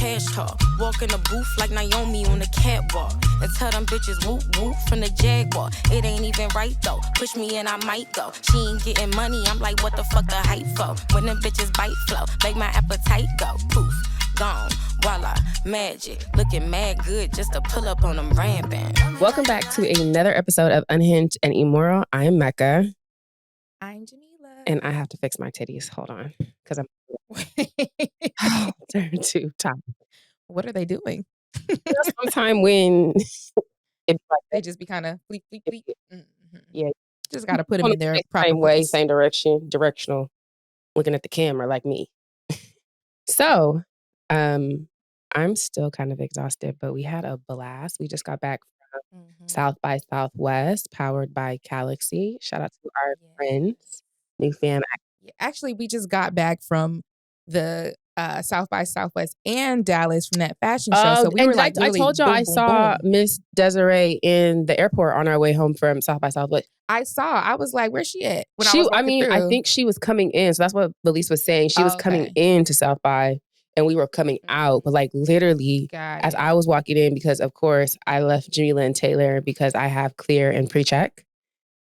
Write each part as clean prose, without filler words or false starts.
cash talk. Walk in the booth like Naomi on the catwalk. And tell them bitches whoop whoop from the Jaguar. It ain't even right though. Push me and I might go. She ain't getting money, I'm like, what the fuck the hype for? When them bitches bite flow, make my appetite go. Poof, gone, voila, magic. Looking mad good just to pull up on them rampant. Welcome back to another episode of Unhinged and Immoral. I'm Mecca. I'm Jamila. And I have to fix my titties. Hold on. Because I'm turned to top. What are they doing? Sometime when it's like they just be kind of bleep, bleep, bleep. Mm-hmm. Yeah. Just got to put them in their proper same way, place. same directional, looking at the camera like me. So, I'm still kind of exhausted, but we had a blast. We just got back from South by Southwest, powered by Calexy. Shout out to our friends, new fam. Actually, we just got back from the South by Southwest and Dallas from that fashion show. So we were like, I told y'all I saw Miss Deseri in the airport on our way home from South by Southwest. I was like, where's she at? When I think she was coming in. So that's what Melisa was saying. She was coming into South by and we were coming out. But like literally, as I was walking in, because of course I left Jamila and Taylor because I have Clear and Pre-Check,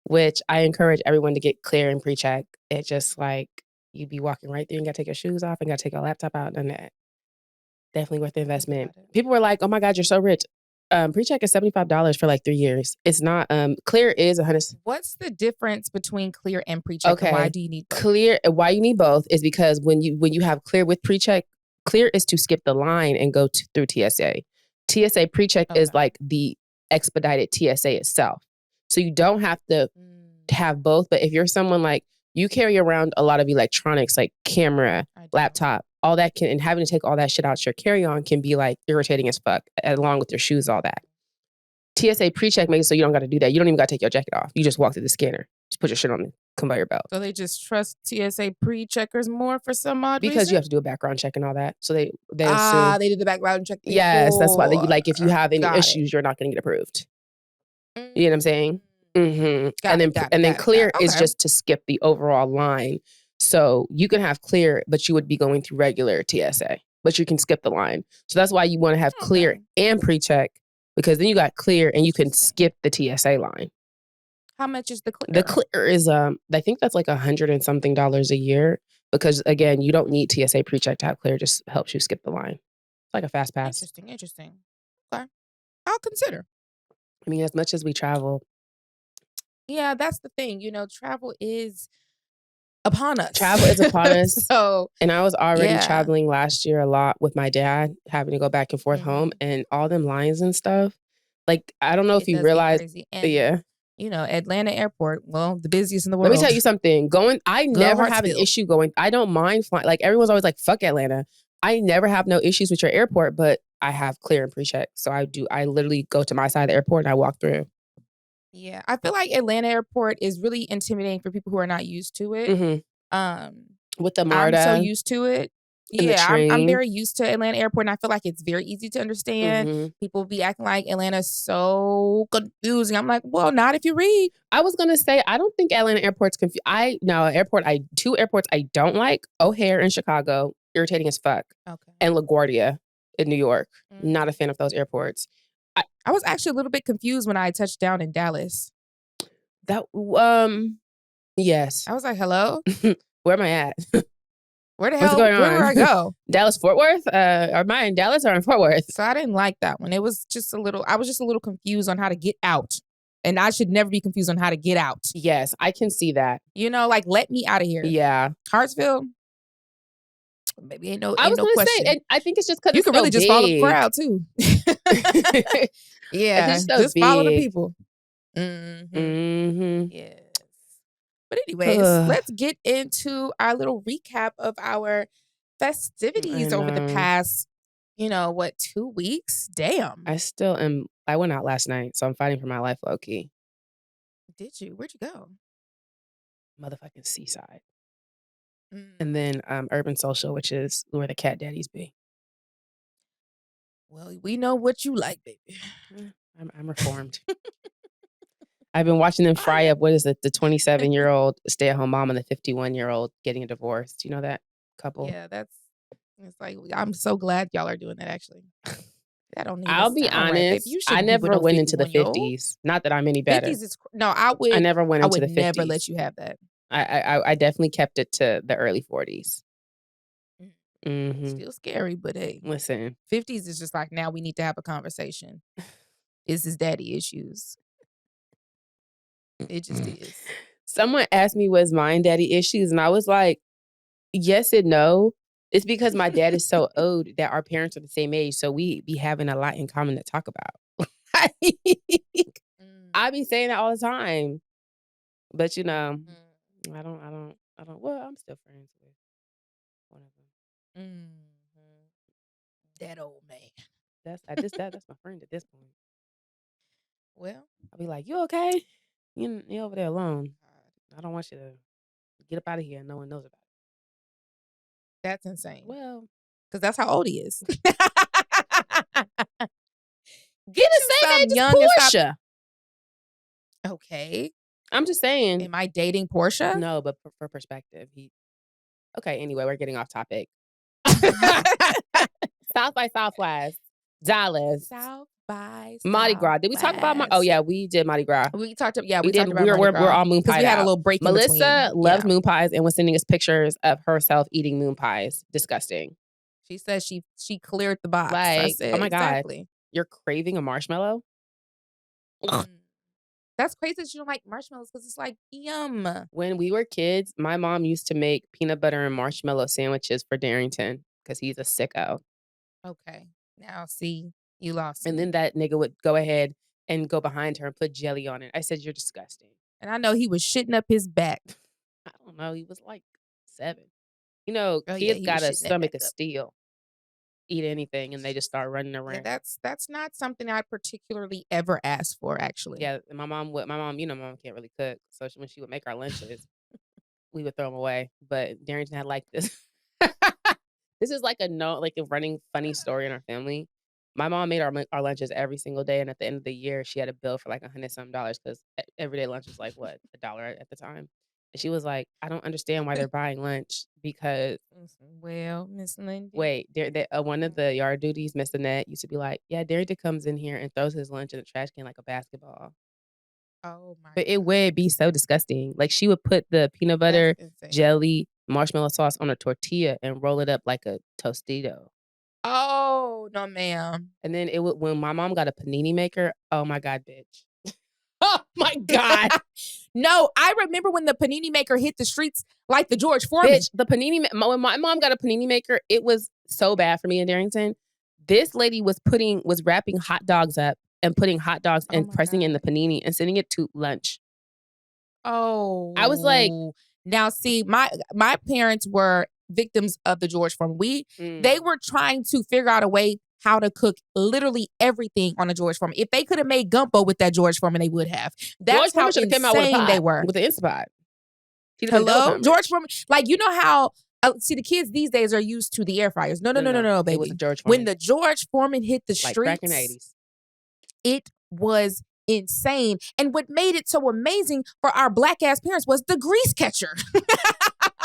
which I encourage everyone to get Clear and Pre-Check. It's just like, you be walking right there and got to take your shoes off and got to take your laptop out and that. Definitely worth the investment. People were like, oh my God, you're so rich. Pre-Check is $75 for like 3 years. It's not, Clear is $100. What's the difference between Clear and Pre-Check? Okay. Why do you need both? Clear, why you need both is because when you have Clear with Pre-Check, Clear is to skip the line and go through TSA. TSA Pre-Check is like the expedited TSA itself. So you don't have to have both. But if you're someone like, you carry around a lot of electronics like camera, laptop, all that and having to take all that shit out your carry-on can be like irritating as fuck, along with your shoes, all that. TSA Pre-Check makes it so you don't got to do that. You don't even got to take your jacket off. You just walk through the scanner. Just put your shit on the conveyor belt. So they just trust TSA Pre-Checkers more for some odd reason? Because you have to do a background check and all that. So they assume. They did the background check before. Yes, that's why. Like if you have any issues, you're not going to get approved. You know what I'm saying? Mm-hmm. And then Clear is just to skip the overall line. So you can have Clear, but you would be going through regular TSA, but you can skip the line. So that's why you want to have Clear and Pre-Check, because then you got Clear and you can skip the TSA line. How much is the Clear? The Clear is, I think that's like $100 and something a year, because again, you don't need TSA Pre-Check to have Clear. Just helps you skip the line. It's like a fast pass. Interesting. Okay. I'll consider. I mean, as much as we travel. Yeah, that's the thing. You know, travel is upon us. Travel is upon us. So, and I was already traveling last year a lot with my dad, having to go back and forth home, and all them lines and stuff. Like, I don't know if you realize. And, you know, Atlanta Airport, well, the busiest in the world. Let me tell you something. I never have an issue going. I don't mind flying. Like, everyone's always like, fuck Atlanta. I never have no issues with your airport, but I have Clear and Pre-Check. So I literally go to my side of the airport and I walk through. Yeah, I feel like Atlanta Airport is really intimidating for people who are not used to it. With the MARTA. I'm so used to it. Yeah, I'm very used to Atlanta Airport, and I feel like it's very easy to understand. People be acting like Atlanta's so confusing. I'm like, well, not if you read. I was gonna say, I don't think Atlanta Airport's confusing. Two airports I don't like: O'Hare in Chicago, irritating as fuck, and LaGuardia in New York. Not a fan of those airports. I was actually a little bit confused when I touched down in Dallas. Yes. I was like, hello? Where am I at? Where the hell? Where do I go? Dallas, Fort Worth? Am I in Dallas or in Fort Worth? So I didn't like that one. It was just I was just a little confused on how to get out. And I should never be confused on how to get out. Yes, I can see that. You know, like, let me out of here. Yeah. Hartsville? Maybe ain't no question. I was going to say, and I think it's just because you can really just follow the crowd too. Yeah, just follow the people. Yes. But anyways, let's get into our little recap of our festivities over the past, 2 weeks? Damn. I went out last night, so I'm fighting for my life, low-key. Did you? Where'd you go? Motherfucking Seaside. And then Urban Social, which is where the cat daddies be. Well, we know what you like, baby. I'm reformed. I've been watching them fry up, what is it, the 27-year-old stay-at-home mom and the 51-year-old getting a divorce. Do you know that couple? Yeah, that's It's like, I'm so glad y'all are doing that, actually. That don't even I'll be sound right, babe. honest. You I shouldn't be with never no went into the 51-year-old. 50s. Not that I'm any better. 50s is no. I never went I into would the 50s. never let you have that. I definitely kept it to the early 40s. Still scary, but hey, Listen, 50s is just like, now we need to have a conversation. Is his daddy issues? It just is. someone asked me, was mine daddy issues? And I was like, yes and no. It's because my dad is so old that our parents are the same age. So we be having a lot in common to talk about. I be saying that all the time. But I don't, well, I'm still friends with one of them. That old man. That's my friend at this point. Well, I'll be like, you okay? You over there alone. I don't want you to get up out of here and no one knows about it. That's insane. Well, because that's how old he is. Get the same age young as Portia. Okay. I'm just saying. Am I dating Portia? No, but for perspective, Okay, anyway, we're getting off topic. South by Southwest, Dallas. South by Mardi Gras. Did we talk about Oh yeah, we did Mardi Gras. We talked about we talked about Mardi Gras. We're all moon pie. Because we had a little break in between. Melisa loves moon pies and was sending us pictures of herself eating moon pies. Disgusting. She says she cleared the box. Like, I said, oh my God. exactly. You're craving a marshmallow? That's crazy that you don't like marshmallows because it's like, yum. When we were kids, my mom used to make peanut butter and marshmallow sandwiches for Darrington because he's a sicko. Okay. Now, see, you lost And me. then that nigga would go ahead and go behind her and put jelly on it. I said, you're disgusting. And I know he was shitting up his back. I don't know. He was like 7. Kids got a stomach of steel. Eat anything and they just start running around. Yeah, that's not something I particularly ever asked for, actually. Yeah, my mom, mom can't really cook. So when she would make our lunches, we would throw them away. But Darrington had like this. This is like a running funny story in our family. My mom made our lunches every single day. And at the end of the year, she had a bill for like $100-some because everyday lunch was like, what, $1 at the time. And she was like, I don't understand why they're buying lunch because. Well, Miss Lindy. Wait, one of the yard duties, Miss Annette, used to be like, yeah, Darrington comes in here and throws his lunch in the trash can like a basketball. Oh my But it would be so disgusting. Like she would put the peanut butter, jelly, marshmallow sauce on a tortilla and roll it up like a Tostito. Oh, no, ma'am. And then when my mom got a panini maker, oh my God, bitch. Oh my God. No, I remember when the panini maker hit the streets like the George Foreman. Bitch, when my mom got a panini maker, it was so bad for me in Darrington. This lady was wrapping hot dogs up and putting hot dogs and pressing in the panini and sending it to lunch. Oh. I was like, now see, my parents were victims of the George Foreman. They were trying to figure out a way how to cook literally everything on a George Foreman. If they could have made gumbo with that George Foreman, they would have. That's how insane came out with they were. With the Instapot. Hello? George Foreman. Like, you know how, see, the kids these days are used to the air fryers. No, baby. It was George Foreman. When the George Foreman hit the streets, back in the 80s. It was insane. And what made it so amazing for our black ass parents was the grease catcher.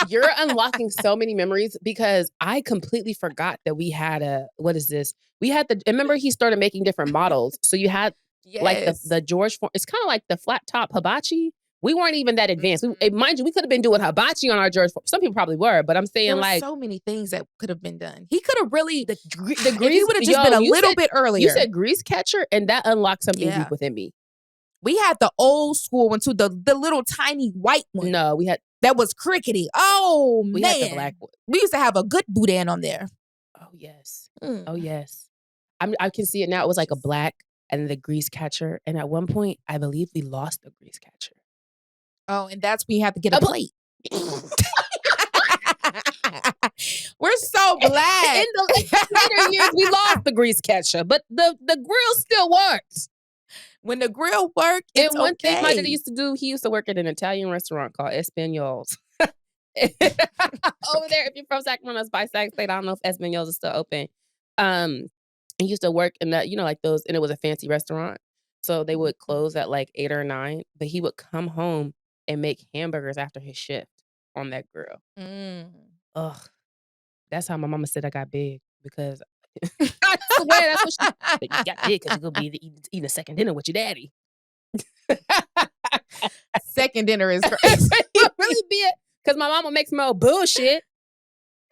You're unlocking so many memories because I completely forgot that we had what is this? Remember he started making different models. So you had like the George Foreman. It's kind of like the flat top hibachi. We weren't even that advanced. Mind you, we could have been doing hibachi on our George Foreman. Some people probably were, but I'm saying there were so many things that could have been done. He could have really, the grease, he would have just been a little bit earlier. You said grease catcher and that unlocked something deep within me. We had the old school one too, the little tiny white one. No, we had. That was crickety. Oh, we man. Had the black one. We used to have a good boudin on there. Oh, yes. Oh, yes. I can see it now. It was like a black and the grease catcher. And at one point, I believe we lost the grease catcher. Oh, and that's when you have to get a plate. We're so glad. In the later years, we lost the grease catcher, but the grill still works. When the grill worked, it's one okay. thing my dad used to do, he used to work at an Italian restaurant called Espagnols. Over there, if you're from Sacramento, it's by Sac State. I don't know if Espagnols is still open. He used to work in that, like those, and it was a fancy restaurant. So they would close at like 8 or 9, but he would come home and make hamburgers after his shift on that grill. Ugh. That's how my mama said I got big, because I swear that's what she said. You got big because you're going to be eating a second dinner with your daddy. Second dinner is crazy. Really be it. Because my mama makes my old bullshit.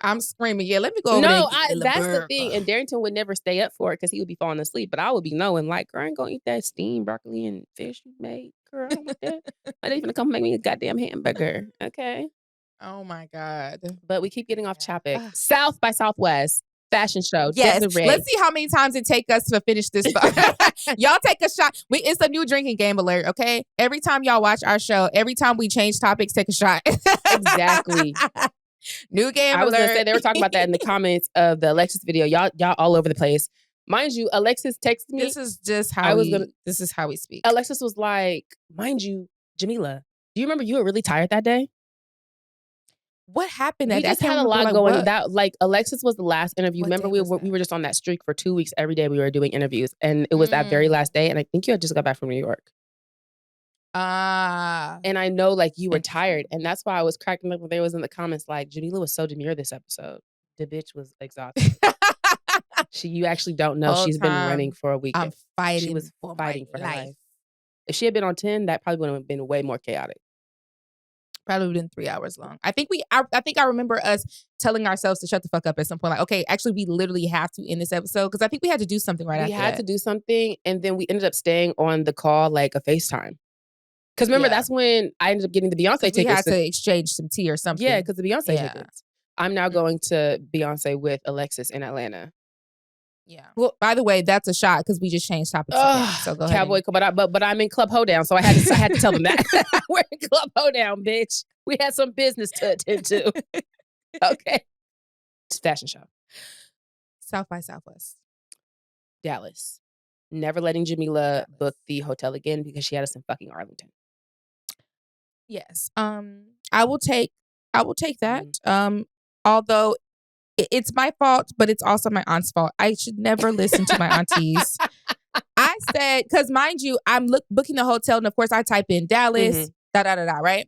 I'm screaming, yeah, let me go over there. No, that's the thing. And Darrington would never stay up for it because he would be falling asleep. But I would be knowing, like, girl, I ain't going to eat that steamed broccoli and fish you made. Girl, I don't want that. I didn't even come make me a goddamn hamburger. Okay. Oh, my God. But we keep getting off topic. South by Southwest fashion show. Yes. Deseri. Let's see how many times it take us to finish this. Y'all take a shot. It's a new drinking game alert, okay? Every time y'all watch our show, every time we change topics, take a shot. Exactly. New game I was alert. gonna say, they were talking about that in the comments of the Alexis video. Y'all all over the place. Mind you, Alexis texted me. This is just how this is how we speak. Alexis was like, mind you, Jamila, do you remember you were really tired that day? What happened? We just had a lot going. That, like, Alexis was the last interview. Remember, we were just on that streak for 2 weeks. Every day we were doing interviews, and it was that very last day. And I think you had just got back from New York. And I know, like, you were tired, and that's why I was cracking up when they was in the comments like, Jamila was so demure this episode. The bitch was exhausted. You actually don't know. She's been running for a week. I'm fighting. She was fighting for her life. If she had been on 10, that probably would have been way more chaotic. Probably been 3 hours long. I think I remember us telling ourselves to shut the fuck up at some point. Like, okay, actually, we literally have to end this episode, because I think we had to do something after that. We had to do something, and then we ended up staying on the call like a FaceTime. Because remember, that's when I ended up getting the Beyonce tickets. We had to exchange some tea or something. Yeah, because the Beyonce tickets. I'm now going to Beyonce with Alexis in Atlanta. Yeah. Well, by the way, that's a shot because we just changed topics again. So go ahead. Cowboy, but I'm in Club Hoedown, so I had to tell them that. We're in Club Hoedown, bitch. We had some business to attend to. Okay. It's a fashion show. South by Southwest. Dallas. Never letting Jamila book the hotel again because she had us in fucking Arlington. Yes. I will take that. Although it's my fault, but it's also my aunt's fault. I should never listen to my aunties. I said, because mind you, I'm booking the hotel, and of course I type in Dallas, right?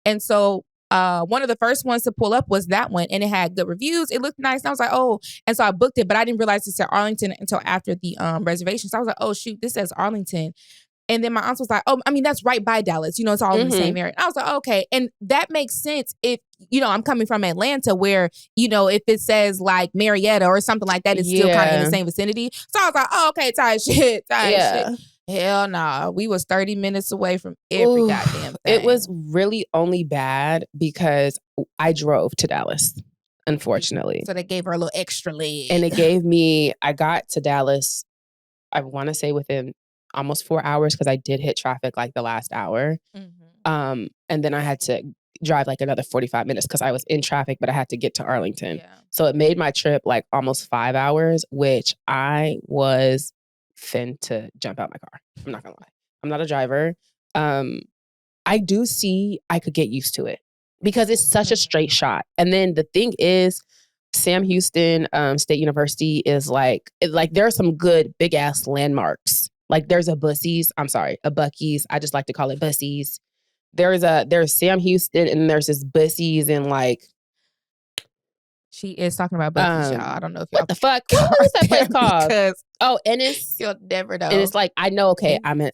And so one of the first ones to pull up was that one, and it had good reviews. It looked nice. And I was like, oh, and so I booked it, but I didn't realize it said Arlington until after the reservation. So I was like, oh shoot, this says Arlington. And then my aunt was like, oh, I mean, that's right by Dallas. You know, it's all in the same area. And I was like, oh, okay. And that makes sense if, you know, I'm coming from Atlanta where, you know, if it says like Marietta or something like that, it's still kind of in the same vicinity. So I was like, oh, okay, tight shit. Hell nah. We was 30 minutes away from every goddamn thing. It was really only bad because I drove to Dallas, unfortunately. So they gave her a little extra leg. And I got to Dallas, I want to say within almost 4 hours, because I did hit traffic like the last hour. And then I had to drive like another 45 minutes because I was in traffic, but I had to get to Arlington. Yeah. So it made my trip like almost 5 hours, which I was to jump out my car. I'm not gonna lie. I'm not a driver. I do see I could get used to it because it's such a straight shot. And then the thing is, Sam Houston State University is like there are some good big ass landmarks. Like there's a Buc-ee's. I just like to call it Buc-ee's. There's Sam Houston, and there's this Buc-ee's in like. She is talking about Buc-ee's, y'all. I don't know if y'all. What the fuck? What is that place called? Ennis. You'll never know. And it's like, I know. Okay, I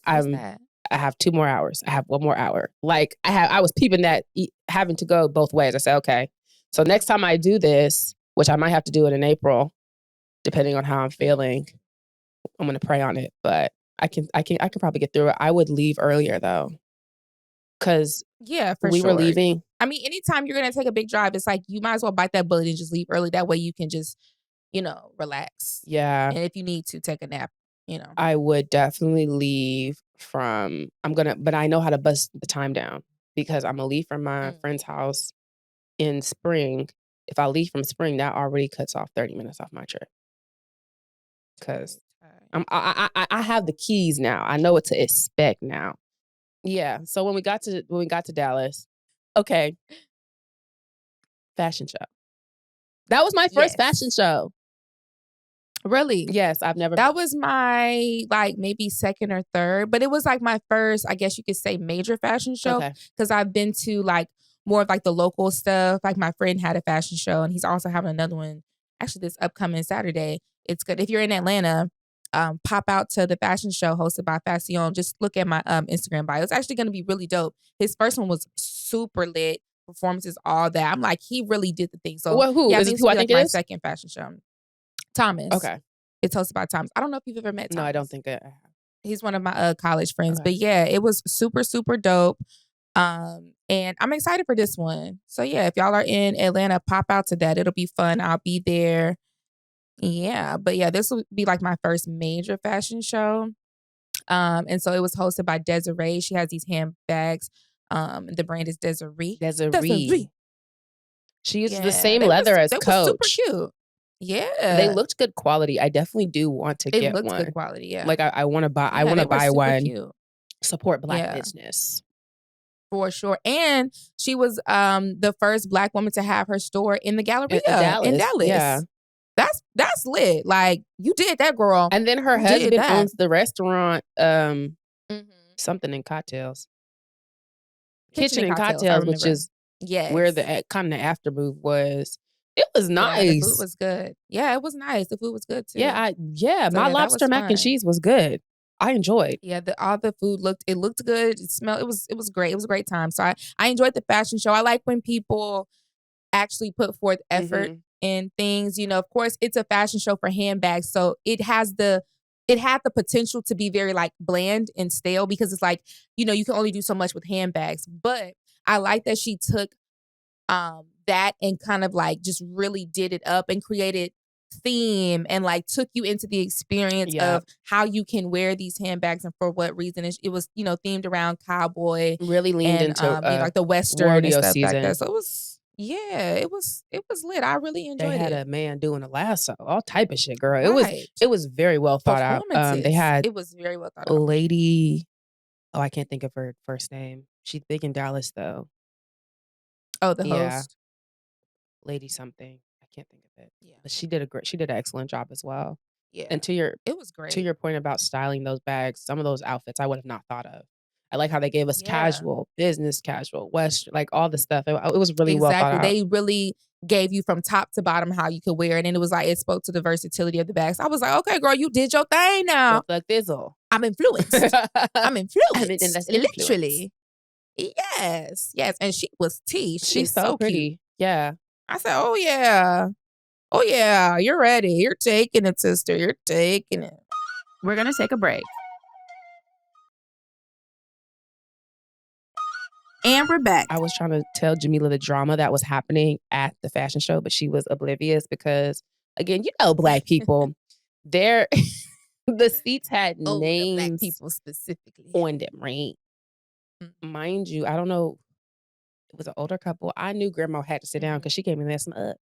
have 2 more hours. I have 1 more hour. Like I was peeping that having to go both ways. I said, okay. So next time I do this, which I might have to do it in April, depending on how I'm feeling, I'm gonna pray on it. But I can probably get through it. I would leave earlier though, because we were leaving. I mean, anytime you're gonna take a big drive, it's like you might as well bite that bullet and just leave early. That way you can just, relax. Yeah. And if you need to take a nap, I would definitely leave but I know how to bust the time down because I'm gonna leave from my friend's house in Spring. If I leave from Spring, that already cuts off 30 minutes off my trip. Because I have the keys now. I know what to expect now. Yeah. So when we got to Dallas, okay, fashion show. That was my first fashion show. Really? Yes, I've never. That was my maybe second or third, but it was like my first, I guess you could say, major fashion show because I've been to more of like the local stuff. Like my friend had a fashion show and he's also having another one actually this upcoming Saturday. It's good. If you're in Atlanta, pop out to the fashion show hosted by Fashion. Just look at my Instagram bio. It's actually going to be really dope. His first one was super lit. Performances, all that. I'm like, he really did the thing. So who yeah, is this who I will be think like it my is? second fashion show. Thomas. Okay. It's hosted by Thomas. I don't know if you've ever met Thomas. No, I don't think I have. He's one of my college friends. Okay. But yeah, it was super, super dope. And I'm excited for this one. So yeah, if y'all are in Atlanta, pop out to that. It'll be fun. I'll be there. Yeah. But yeah, this will be like my first major fashion show. And so it was hosted by Deseri. She has these handbags. The brand is Deseri. Deseri. She uses the same leather as Coach. They were super cute. Yeah. They looked good quality. I definitely do want to get one. It looked good quality, yeah. Like I want to buy. Yeah, I want to buy one. Cute. Support Black business. For sure. And she was the first Black woman to have her store in the Galleria in Dallas. Yeah. That's lit. Like, you did that, girl. And then her husband owns the restaurant, something in cocktails. Kitchen and cocktails, which is where the kind of after move was. It was nice. Yeah, the food was good. Yeah, it was nice. The food was good too. My lobster mac and cheese was good. I enjoyed. Yeah, all the food looked good. It smelled. It was great. It was a great time. So I enjoyed the fashion show. I like when people actually put forth effort in things. You know, of course, it's a fashion show for handbags, so it had the potential to be very like bland and stale because it's like, you know, you can only do so much with handbags. But I like that she took that and kind of like just really did it up and created theme and like took you into the experience of how you can wear these handbags and for what reason. It was, you know, themed around cowboy. Really leaned into like the Western rodeo and stuff season. like that. So it was it was lit. I really enjoyed it. They had a man doing a lasso, all type of shit, girl. It was very well thought out. It was very well thought out. A lady, I can't think of her first name. She's big in Dallas though. Oh, the host. Lady something. I can't think of it. Yeah. But she did an excellent job as well. Yeah. And it was great. To your point about styling those bags, some of those outfits I would have not thought of. I like how they gave us casual, business casual, Western, like all the stuff. It was really well thought out. They really gave you from top to bottom how you could wear it. And it was like, it spoke to the versatility of the bags. I was like, okay, girl, you did your thing now. Like thizzle. I'm influenced. I'm influenced. That's literally. Yes. And she was T. She's so pretty. Cute. Yeah. I said, oh yeah, you're ready. You're taking it, sister. You're taking it. We're going to take a break. And we're back. I was trying to tell Jamila the drama that was happening at the fashion show, but she was oblivious because, again, you know, Black people, the seats had names Black people specifically on them, right? Mind you, I don't know. It was an older couple. I knew Grandma had to sit down because she came in there some Uggs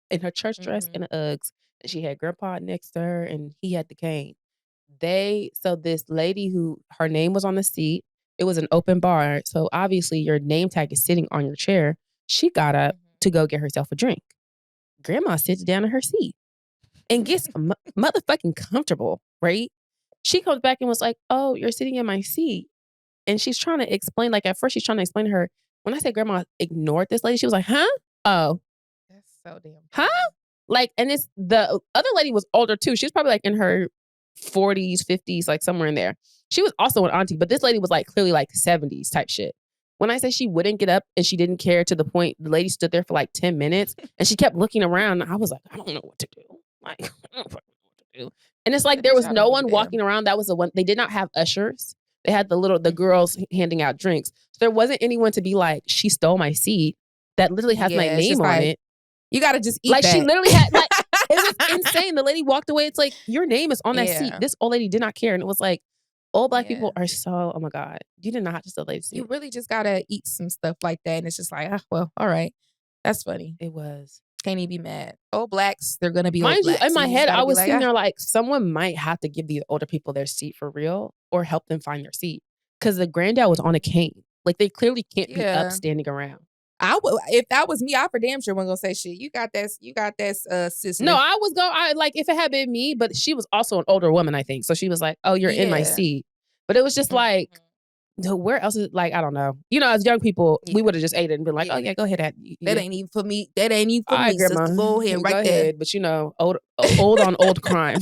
in her church dress and the Uggs. And she had Grandpa next to her and he had the cane. So this lady who her name was on the seat, it was an open bar. So obviously your name tag is sitting on your chair. She got up to go get herself a drink. Grandma sits down in her seat and gets motherfucking comfortable, right? She comes back and was like, oh, you're sitting in my seat. And she's trying to explain, like at first she's trying to explain to her, when I said Grandma ignored this lady, she was like, huh? Oh. That's so damn funny. Huh? Like, and the other lady was older too. She was probably like in her 40s, 50s, like somewhere in there. She was also an auntie, but this lady was like clearly like 70s type shit. When I say she wouldn't get up and she didn't care to the point, the lady stood there for like 10 minutes and she kept looking around. I was like, I don't know what to do. Like, I don't fucking know what to do. And it's like there was no one walking around. That was the one. They did not have ushers. They had the girls handing out drinks. So there wasn't anyone to be like, she stole my seat. That literally has my name on it. You got to just eat like that. She literally had, like, it was insane. The lady walked away. It's like, your name is on that seat. This old lady did not care. And it was like, old Black people are so, oh my God. You did not have to steal ladies' seat. You really just got to eat some stuff like that. And it's just like, well, all right. That's funny. It was. Can't even be mad. Old Blacks, they're going to be Mind old you, Blacks. in my head, I was sitting there like, someone might have to give these older people their seat for real or help them find their seat. Because the granddad was on a cane. Like, they clearly can't be up standing around. If that was me, I for damn sure wasn't gonna say shit. You got that, sister. No, if it had been me, but she was also an older woman, I think. So she was like, oh, you're in my seat. But it was just like, Where else is like, I don't know. You know, as young people, we would have just ate it and been like, oh yeah, go ahead. That ain't even for me. That ain't even for all me, right, grandma. sister. Go ahead, Go right there. ahead. But you know, old on old crime.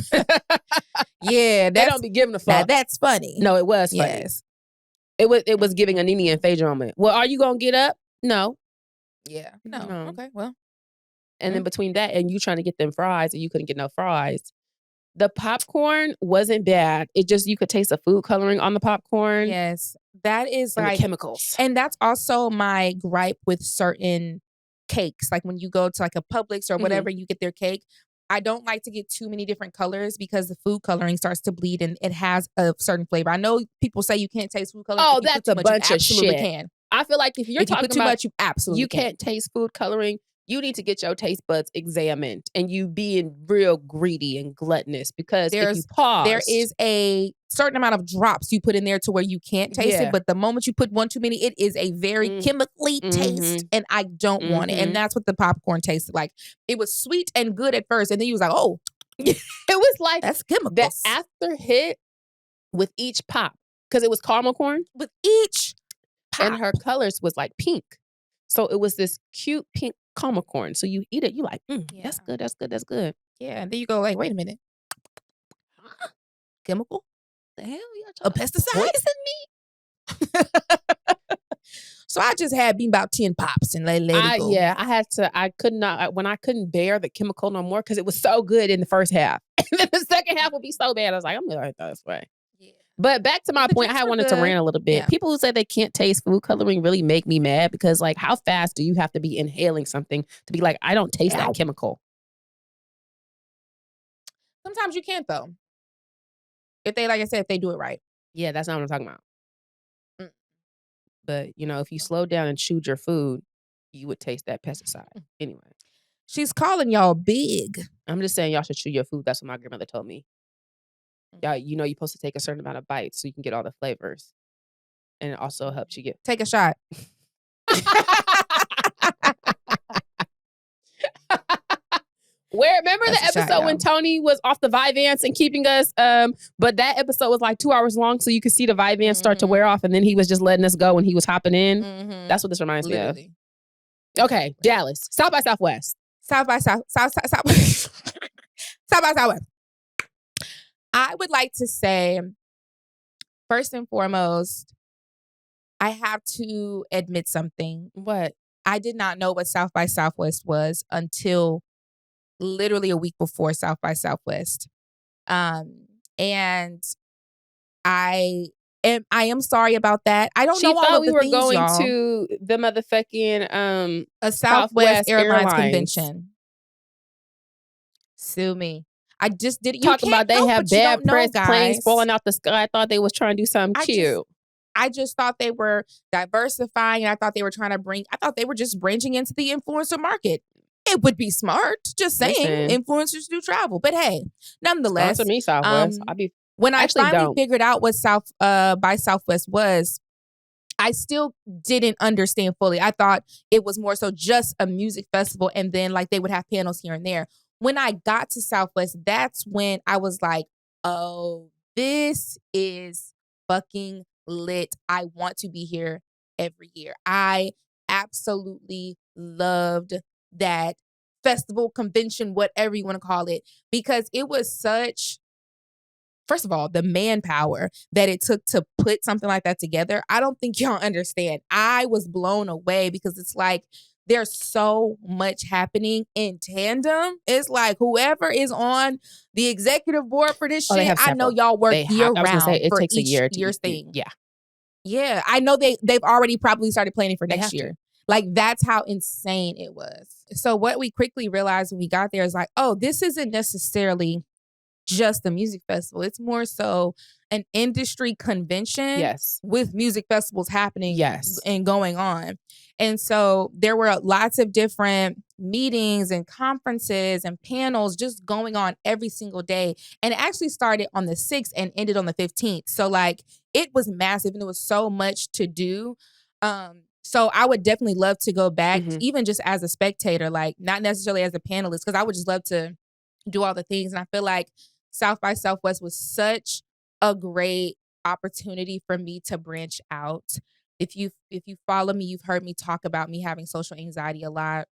Yeah, they don't be giving a fuck. That's funny. No, it was funny. Yes. It was giving a Nene and Phaedra moment. Well, are you gonna get up? No. Yeah. No. No. Okay. Well. And then between that and you trying to get them fries and you couldn't get no fries. The popcorn wasn't bad. It just, you could taste the food coloring on the popcorn. Yes. That is and like the chemicals. And that's also my gripe with certain cakes. Like when you go to like a Publix or whatever, you get their cake. I don't like to get too many different colors because the food coloring starts to bleed and it has a certain flavor. I know people say you can't taste food coloring. Oh, that's a bunch of shit. Can. I feel like if you're talking put too about much, you absolutely can't taste food coloring, you need to get your taste buds examined and you being real greedy and gluttonous because if you pause, there is a certain amount of drops you put in there to where you can't taste it. But the moment you put one too many, it is a very chemically taste and I don't want it. And that's what the popcorn tasted like. It was sweet and good at first. And then you was like, oh, it was like that's chemicals. The after hit with each pop, because it was caramel corn. With each pop. And her colors was like pink. So it was this cute pink caramel corn. So you eat it, you like, that's good, that's good, that's good. Yeah, and then you go like, wait a minute. Huh? Chemical? The hell? A pesticide? Poison me? So I just had me about 10 pops and let it go. Yeah, I could not, when I couldn't bear the chemical no more because it was so good in the first half. And then the second half would be so bad. I was like, I'm going to throw this away. Yeah. But back to my point, I wanted to rant a little bit. Yeah. People who say they can't taste food coloring really make me mad because like, how fast do you have to be inhaling something to be like, I don't taste that chemical? Sometimes you can't though. If they, like I said, if they do it right. Yeah, that's not what I'm talking about. But, you know, if you slow down and chewed your food, you would taste that pesticide. Anyway. She's calling y'all big. I'm just saying y'all should chew your food. That's what my grandmother told me. Y'all, you know, you're supposed to take a certain amount of bites so you can get all the flavors. And it also helps you get... Take a shot. Remember the episode when Tony was off the Vyvanse and keeping us, but that episode was like 2 hours long, so you could see the Vyvanse start to wear off, and then he was just letting us go when he was hopping in. That's what this reminds me of. Okay, Dallas. South by Southwest. South by Southwest. I would like to say, first and foremost, I have to admit something. What? I did not know what South by Southwest was until literally a week before South by Southwest. And I am sorry about that. I don't know all of the things, y'all. She thought we were going to the motherfucking a Southwest Airlines convention. Sue me. I just did. Talk about they have bad press, planes falling out the sky. I thought they was trying to do something cute. I just thought they were diversifying. I thought they were I thought they were just branching into the influencer market. It would be smart. Just saying, influencers do travel. But hey, nonetheless, sponsor me, Southwest. When I finally figured out what South by Southwest was, I still didn't understand fully. I thought it was more so just a music festival, and then like they would have panels here and there. When I got to Southwest, that's when I was like, oh, this is fucking lit. I want to be here every year. I absolutely loved that festival, convention, whatever you want to call it, because it was such, first of all, the manpower that it took to put something like that together. I don't think y'all understand. I was blown away because it's like there's so much happening in tandem. It's like whoever is on the executive board for this shit, I know y'all work year round for each year's thing. Yeah. Yeah, I know they've already probably started planning for next year. Like, that's how insane it was. So what we quickly realized when we got there is like, oh, this isn't necessarily just a music festival. It's more so an industry convention with music festivals happening and going on. And so there were lots of different meetings and conferences and panels just going on every single day. And it actually started on the 6th and ended on the 15th. So like it was massive and it was so much to do. So I would definitely love to go back, even just as a spectator, like not necessarily as a panelist, because I would just love to do all the things. And I feel like South by Southwest was such a great opportunity for me to branch out. If you follow me, you've heard me talk about me having social anxiety a lot.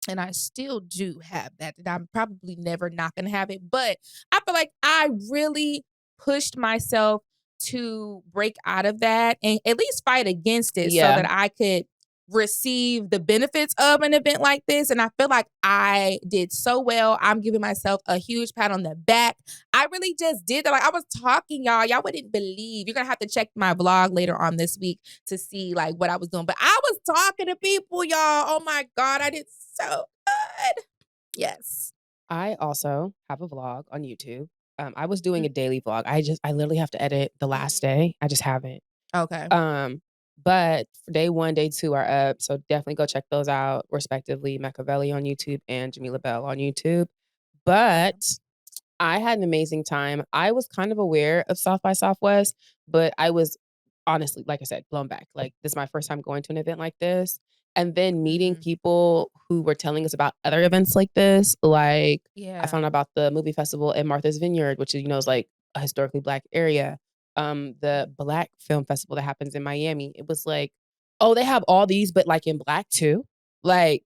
And I still do have that. And I'm probably never not going to have it. But I feel like I really pushed myself to break out of that and at least fight against it so that I could receive the benefits of an event like this. And I feel like I did so well. I'm giving myself a huge pat on the back. I really just did that. Like I was talking, y'all wouldn't believe. You're going to have to check my vlog later on this week to see like what I was doing. But I was talking to people, y'all. Oh my God, I did so good. Yes. I also have a vlog on YouTube. I was doing a daily vlog. I literally have to edit the last day. I just haven't. Okay. But day 1, day 2 are up. So definitely go check those out, respectively. Mecca on YouTube and Jamila Bell on YouTube. But I had an amazing time. I was kind of aware of South by Southwest, but I was honestly, like I said, blown back. Like this is my first time going to an event like this. And then meeting people who were telling us about other events like this. Like I found out about the movie festival in Martha's Vineyard, which is like a historically Black area. The Black Film Festival that happens in Miami. It was like, oh, they have all these, but like in Black too. Like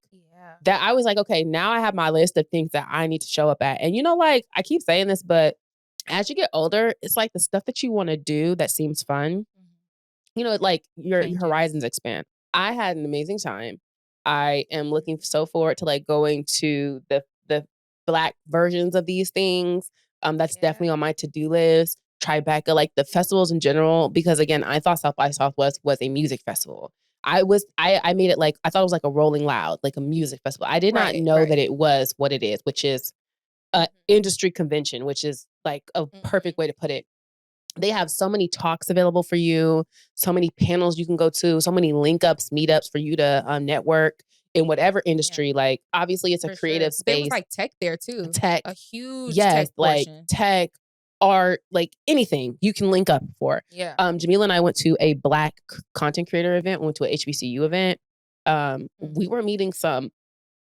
that I was like, okay, now I have my list of things that I need to show up at. And like I keep saying this, but as you get older, it's like the stuff that you want to do that seems fun. Like your horizons expand. I had an amazing time. I am looking so forward to like going to the Black versions of these things. That's definitely on my to-do list. Tribeca, like the festivals in general, because again, I thought South by Southwest was a music festival. I made it like, I thought it was like a Rolling Loud, like a music festival. I did not know that it was what it is, which is an industry convention, which is like a perfect way to put it. They have so many talks available for you, so many panels you can go to, so many link ups, meetups for you to network in whatever industry. Like obviously it's a creative space. There was like tech there too. Tech. A huge tech like portion. Tech, art, like anything you can link up for. Yeah. Jamila and I went to a Black content creator event, went to a HBCU event. We were meeting some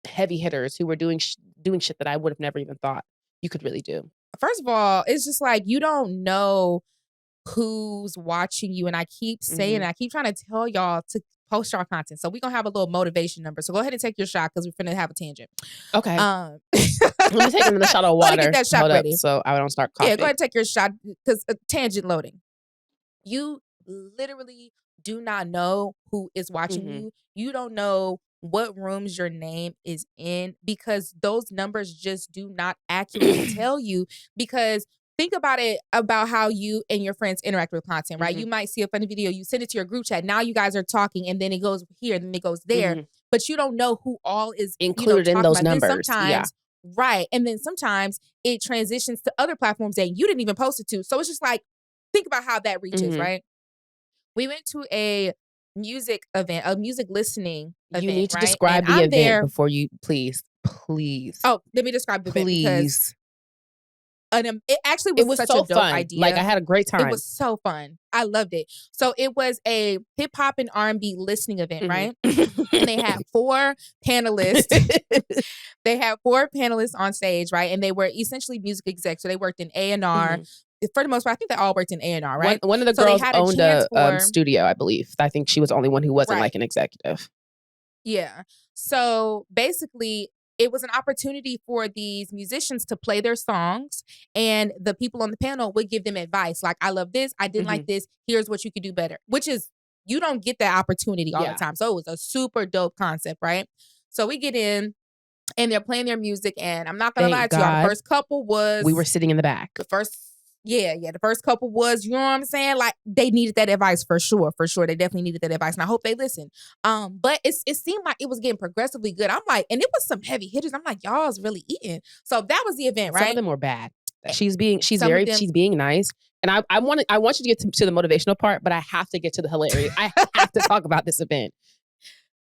heavy hitters who were doing shit that I would have never even thought you could really do. First of all, it's just like you don't know who's watching you. And I keep saying, I keep trying to tell y'all to post our content. So we're going to have a little motivation number. So go ahead and take your shot because we're going to have a tangent. Okay. Let me take another shot of water. Get that shot ready. So I don't start coughing. Yeah, go ahead and take your shot because tangent loading. You literally do not know who is watching you. You don't know what rooms your name is in because those numbers just do not accurately tell you. Because think about it, about how you and your friends interact with content, right? You might see a funny video, you send it to your group chat. Now you guys are talking and then it goes here, then it goes there. But you don't know who all is included in those numbers. Sometimes, right. And then sometimes it transitions to other platforms that you didn't even post it to. So it's just like, think about how that reaches, right? We went to a music event, a music listening event. You need to describe the event before you, please. Oh, let me describe the event because it actually was such so a dope fun. idea. Like I had a great time. It was so fun. I loved it. So it was a hip hop and R&B listening event, right? And they had 4 panelists. They had 4 panelists on stage, right? And they were essentially music execs. So they worked in A&R. For the most part, I think they all worked in A&R, right? One of the girls owned a studio, I believe. I think she was the only one who wasn't like an executive. Yeah. So basically, it was an opportunity for these musicians to play their songs and the people on the panel would give them advice. Like, I love this. I didn't like this. Here's what you could do better, which is, you don't get that opportunity all the time. So it was a super dope concept, right? So we get in and they're playing their music and I'm not going to lie to y'all. The first couple was... We were sitting in the back. The first couple was, you know what I'm saying? Like they needed that advice for sure. They definitely needed that advice. And I hope they listen. But it seemed like it was getting progressively good. I'm like, and it was some heavy hitters. I'm like, y'all's really eating. So that was the event, right? Some of them were bad. She's being nice. And I want you to get to the motivational part, but I have to get to the hilarious. I have to talk about this event.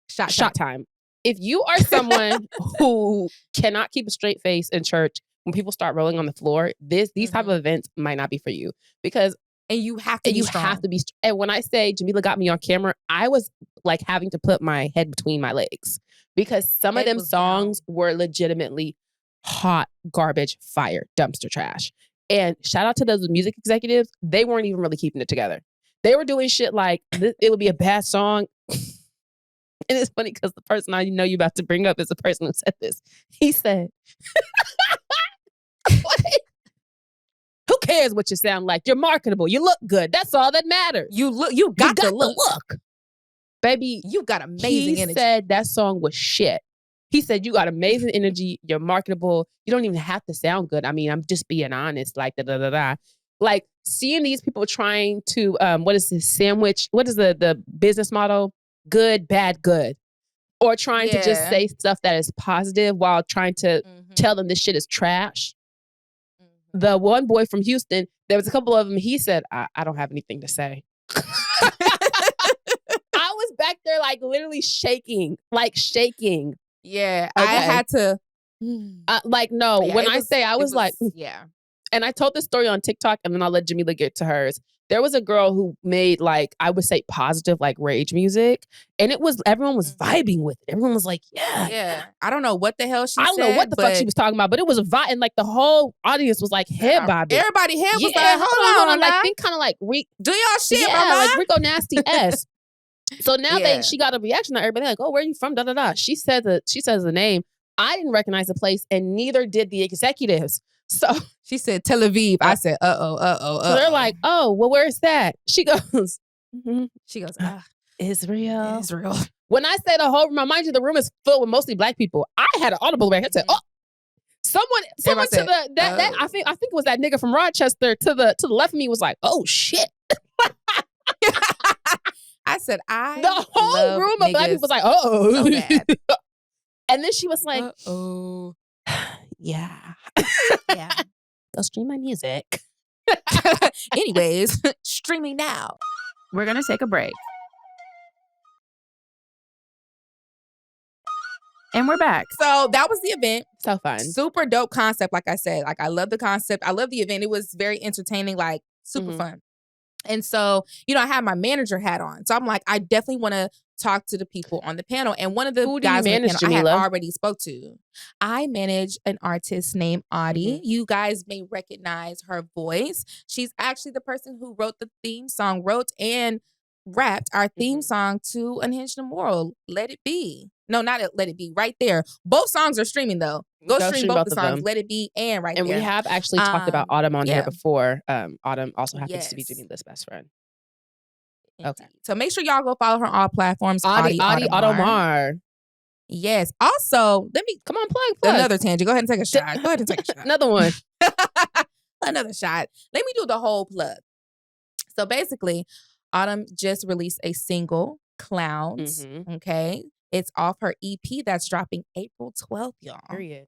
Shot time. If you are someone who cannot keep a straight face in church, when people start rolling on the floor, these type of events might not be for you because you have to be strong. And when I say Jamila got me on camera, I was like having to put my head between my legs because some of them songs were legitimately hot garbage fire dumpster trash. And shout out to those music executives. They weren't even really keeping it together. They were doing shit like, it would be a bad song. And it's funny because the person I know you're about to bring up is the person who said this. He said, who cares what you sound like? You're marketable. You look good. That's all that matters. You got the look. Baby, you got amazing energy. He said that song was shit. He said, you got amazing energy. You're marketable. You don't even have to sound good. I mean, I'm just being honest. Like, da-da-da-da. Like, seeing these people trying to, what is this sandwich? What is the business model? Good, bad, good. Or trying to just say stuff that is positive while trying to tell them this shit is trash. The one boy from Houston, there was a couple of them, he said, I don't have anything to say. I was back there like literally shaking. Yeah, okay. I had to. No, yeah, when I say I was like, yeah. And I told this story on TikTok and then I'll let Jamila get to hers. There was a girl who made like, I would say positive, like rage music. And everyone was vibing with it. Everyone was like, yeah. Yeah. I don't know what the hell she said. I don't know what the fuck she was talking about, but it was a vibe. And like the whole audience was like head bobbing. Everybody head was like, hold on. Like, think kind of like, do y'all shit, like Rico Nasty-esque. So now she got a reaction to everybody like, oh, where are you from? Da da da. She says the name. I didn't recognize the place, and neither did the executives. So she said Tel Aviv. I said, So they're like, oh, well, where's that? She goes, Israel. When I say the whole room, mind you, the room is filled with mostly black people. I had an audible reaction. I said, oh, someone to the I think it was that nigga from Rochester to the left of me was like, oh shit. I said, the whole room of black people was like, oh. So and then she was like, yeah. Go stream my music. Anyways, streaming now. We're going to take a break. And we're back. So that was the event. So fun. Super dope concept, like I said. Like, I love the concept. I love the event. It was very entertaining, like super fun. And so, I had my manager hat on. So I'm like, I definitely want to talk to the people on the panel. And one of the guys on the panel I had already spoke to. I manage an artist named Audie. You guys may recognize her voice. She's actually the person who wrote the theme song, wrote and rapped our theme song to Unhinged Immoral, Let It Be. No, not Let It Be, right there. Both songs are streaming though. Go stream both the songs, Let It Be and Right There. And we have actually talked about Autumn on here before. Autumn also happens to be Jamila's best friend. Okay. So make sure y'all go follow her on all platforms. Audie Automar. Yes. Also, come on, plug. Another tangent. Go ahead and take a shot. Go ahead and take a shot. Another one. Another shot. Let me do the whole plug. So basically, Autumn just released a single, Clowns. Okay. It's off her EP that's dropping April 12th, y'all. Period.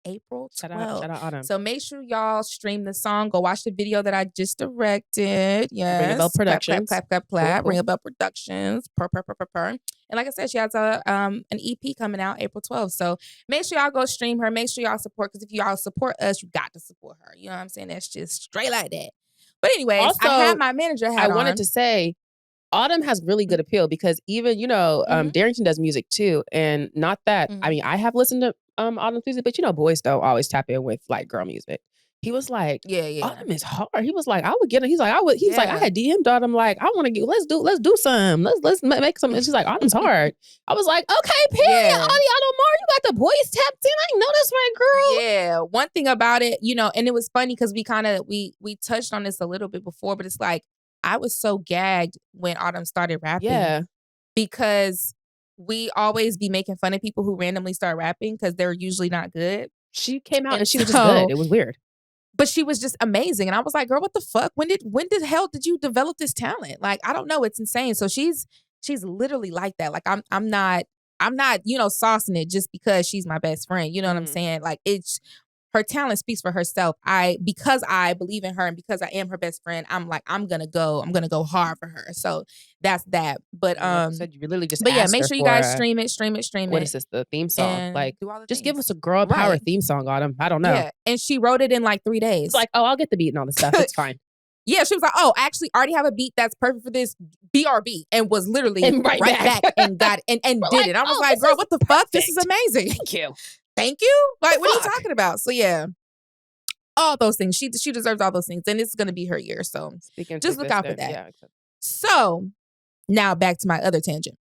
April 12th. Shout out Autumn. So make sure y'all stream the song. Go watch the video that I just directed. Yes. Ring a Bell Productions. Clap. Ring a Bell Productions. Purr. And like I said, she has an EP coming out April 12th. So make sure y'all go stream her. Make sure y'all support, because if y'all support us, you got to support her. You know what I'm saying? That's just straight like that. But anyways, also, I had my manager hat on. I wanted to say, Autumn has really good appeal because even, Darrington does music too. And not that, I mean, I have listened to Autumn's music, but boys don't always tap in with like girl music. He was like, Autumn is hard. He was like, I would get it. He's like, I had DM'd Autumn, like, I want to get, let's do some. Let's make some. And she's like, Autumn's hard. I was like, okay, period. Audie Automar, you got the boys tapped in. I didn't know that's my girl. Yeah. One thing about it, and it was funny because we touched on this a little bit before, but it's like, I was so gagged when Autumn started rapping. Yeah. Because we always be making fun of people who randomly start rapping because they're usually not good. She came out and she was just good. It was weird. But she was just amazing. And I was like, girl, what the fuck? When the hell did you develop this talent? Like, I don't know. It's insane. So she's literally like that. Like, I'm not, saucing it just because she's my best friend. You know what I'm saying? Like, her talent speaks for herself. Because I believe in her and because I am her best friend, I'm like, I'm gonna go hard for her. So that's that. But so you literally just make sure you guys stream it. What is this? The theme song? And like, things. just give us a girl power theme song, Autumn. I don't know. Yeah. And she wrote it in like 3 days. It's like, oh, I'll get the beat and all this stuff. It's fine. Yeah, she was like, oh, actually, I already have a beat that's perfect for this, BRB, and was literally right back and got it and did it. I was like, girl, what the fuck? This is amazing. Thank you. Thank you? Like, what are you talking about? So, yeah. all those things. She deserves all those things, and it's gonna be her year. So just look out for that. Yeah. So now back to my other tangent.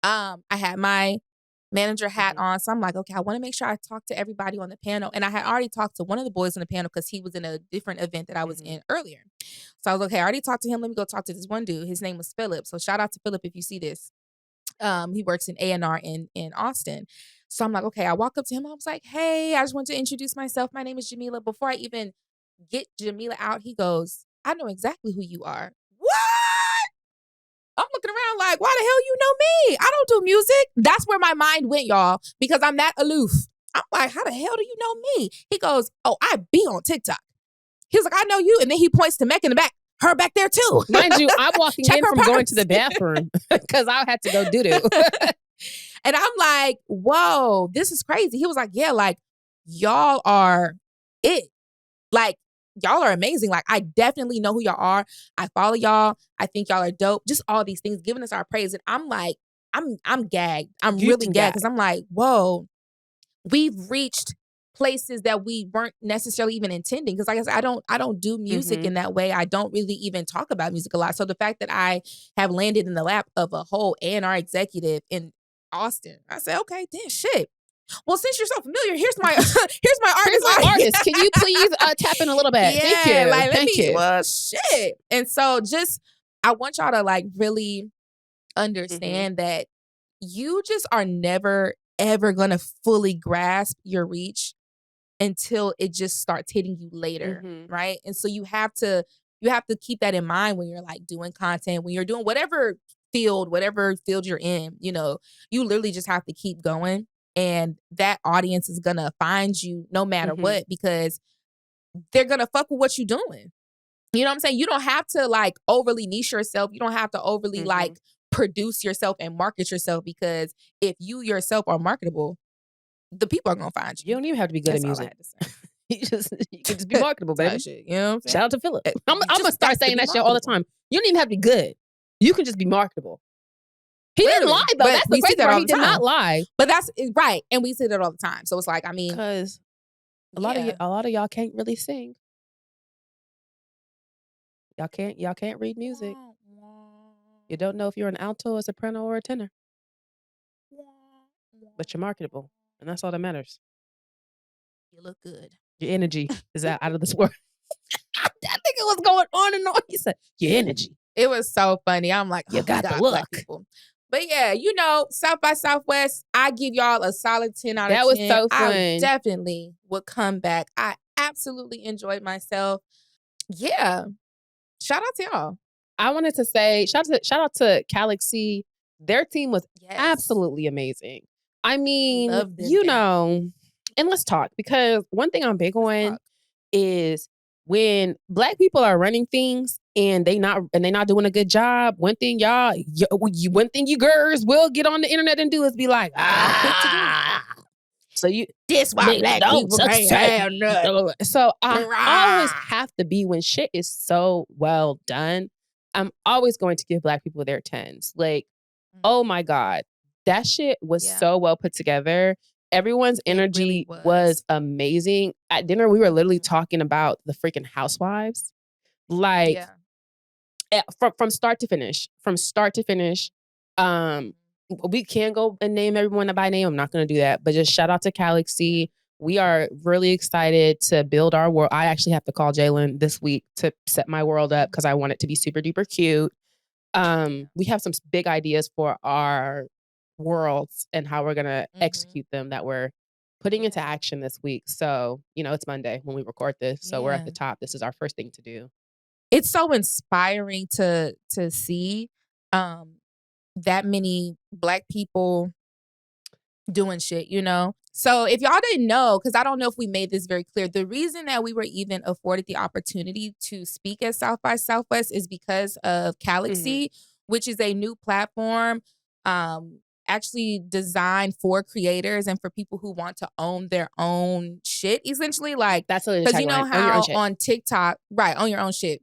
I had my manager hat on, so I'm like, okay, I want to make sure I talk to everybody on the panel, and I had already talked to one of the boys on the panel because he was in a different event that I was in earlier. So I was like, okay, I already talked to him. Let me go talk to this one dude. His name was Philip. So shout out to Philip if you see this. He works in A&R in Austin. So I'm like, okay, I walk up to him. I was like, hey, I just want to introduce myself. My name is Jamila. Before I even get Jamila out, he goes, I know exactly who you are. What? I'm looking around like, why the hell you know me? I don't do music. That's where my mind went, y'all, because I'm that aloof. I'm like, how the hell do you know me? He goes, oh, I be on TikTok. He was like, I know you. And then he points to Mecca in the back. Her back there too. Mind you, I'm walking in from going to the bathroom because I had to go doo-doo. And I'm like, whoa, this is crazy. He was like, yeah, like, y'all are it. Like, y'all are amazing. Like, I definitely know who y'all are. I follow y'all. I think y'all are dope. Just all these things, giving us our praise. And I'm like, I'm gagged. I'm really gagged because I'm like, whoa, we've reached places that we weren't necessarily even intending. Because like I said, I don't do music in that way. I don't really even talk about music a lot. So the fact that I have landed in the lap of a whole A&R executive in Austin, I said, okay, then shit. Well, since you're so familiar, here's my artist. Can you please tap in a little bit? Yeah, Thank you. like, Thank you. Well, shit. And so I want y'all to like really understand that you just are never, ever going to fully grasp your reach until it just starts hitting you later, right? And so you have to keep that in mind when you're like doing content, when you're doing whatever field you're in, you know, you literally just have to keep going. And that audience is going to find you no matter what, because they're going to fuck with what you're doing. You know what I'm saying? You don't have to like overly niche yourself. You don't have to overly like produce yourself and market yourself, because if you yourself are marketable, the people are going to find you. You don't even have to be good at music. You can just be marketable, baby. Shit, you know what I'm saying? Shout out to Philip. I'm going to start saying that shit all the time. You don't even have to be good. You can just be marketable. He didn't lie, though. That's the crazy part. He did not lie. But that's right. And we say that all the time. So it's like, I mean, because a lot of y'all can't really sing. Y'all can't read music. You don't know if you're an alto, a soprano, or a tenor. But you're marketable. And that's all that matters. You look good. Your energy is out of this world. That nigga was going on and on. He said, your energy. It was so funny. I'm like, you got God, the look. But yeah, you know, South by Southwest, I give y'all a solid 10 out of 10. That was so fun. I definitely would come back. I absolutely enjoyed myself. Yeah. Shout out to y'all. I wanted to say, shout out to Calexy. Their team was absolutely amazing. I mean, you know, and let's talk, because one thing I'm big on is when Black people are running things and they not doing a good job. One thing you girls will get on the internet and do is be like, so you this why Black people can't have nothing. So I always have to be, when shit is so well done, I'm always going to give Black people their 10s. Like, oh my God, that shit was so well put together. Everyone's energy really was amazing. At dinner, we were literally talking about the freaking housewives. Like, from start to finish. We can go and name everyone by name. I'm not going to do that. But just shout out to Calexy. We are really excited to build our world. I actually have to call Jalen this week to set my world up because I want it to be super duper cute. We have some big ideas for our worlds and how we're going to execute them that we're putting into action this week. So, you know, it's Monday when we record this. So we're at the top. This is our first thing to do. It's so inspiring to see that many Black people doing shit, you know? So if y'all didn't know, because I don't know if we made this very clear, the reason that we were even afforded the opportunity to speak at South by Southwest is because of Calexy, which is a new platform actually designed for creators and for people who want to own their own shit, essentially. Like, that's what, because you know how on TikTok, right, own your own shit.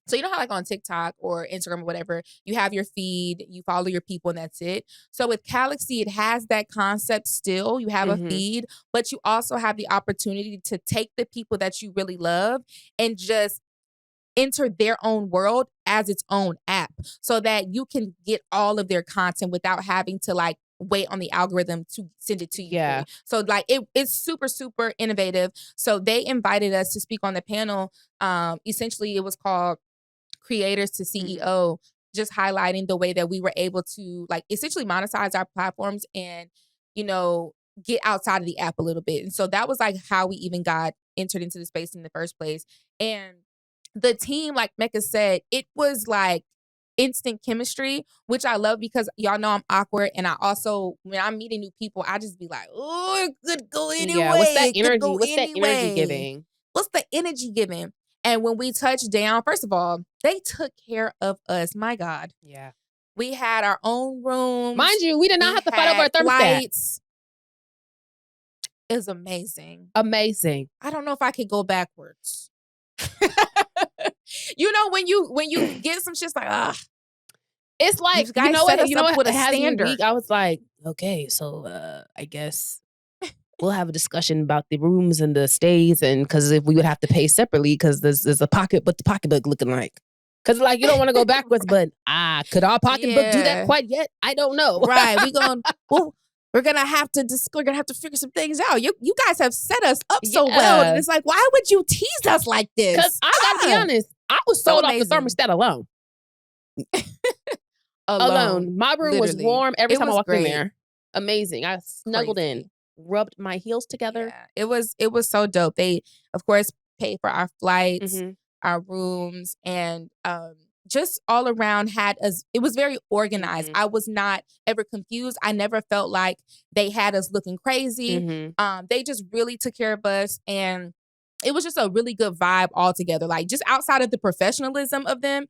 So you know how like on TikTok or Instagram or whatever, you have your feed, you follow your people and that's it. So with Calexy, it has that concept still. You have a feed, but you also have the opportunity to take the people that you really love and just enter their own world as its own app so that you can get all of their content without having to like wait on the algorithm to send it to you. Yeah. So like it's super, super innovative. So they invited us to speak on the panel. Essentially it was called Creators to CEO, just highlighting the way that we were able to like essentially monetize our platforms and, you know, get outside of the app a little bit. And so that was like how we even got entered into the space in the first place. And the team, like Mecca said, it was like instant chemistry, which I love because y'all know I'm awkward. And I also, when I'm meeting new people, I just be like, oh, it could go anyway. Yeah, what's that energy? What's that energy giving? What's the energy giving? And when we touched down, first of all, they took care of us. My God. Yeah. We had our own rooms. Mind you, we did not have to fight over our thermostat. Flights. It was amazing. Amazing. I don't know if I could go backwards. You know, when you get some shit's like, it's like, you know what with a standard. Week, I was like, okay, so I guess we'll have a discussion about the rooms and the stays, and because if we would have to pay separately, because there's a pocket, but the pocketbook looking like, because like you don't want to go backwards, but could our pocketbook do that quite yet? I don't know. Right? We're gonna have to figure some things out. You guys have set us up so well, and it's like, why would you tease us like this? Because I gotta be honest, I was sold off the thermostat alone. Alone. My room was warm every time I walked in there. Amazing. I snuggled in, rubbed my heels together. Yeah, it was so dope. They, of course, paid for our flights, our rooms, and just all around it was very organized. I was not ever confused. I never felt like they had us looking crazy. They just really took care of us, and it was just a really good vibe altogether. Like just outside of the professionalism of them,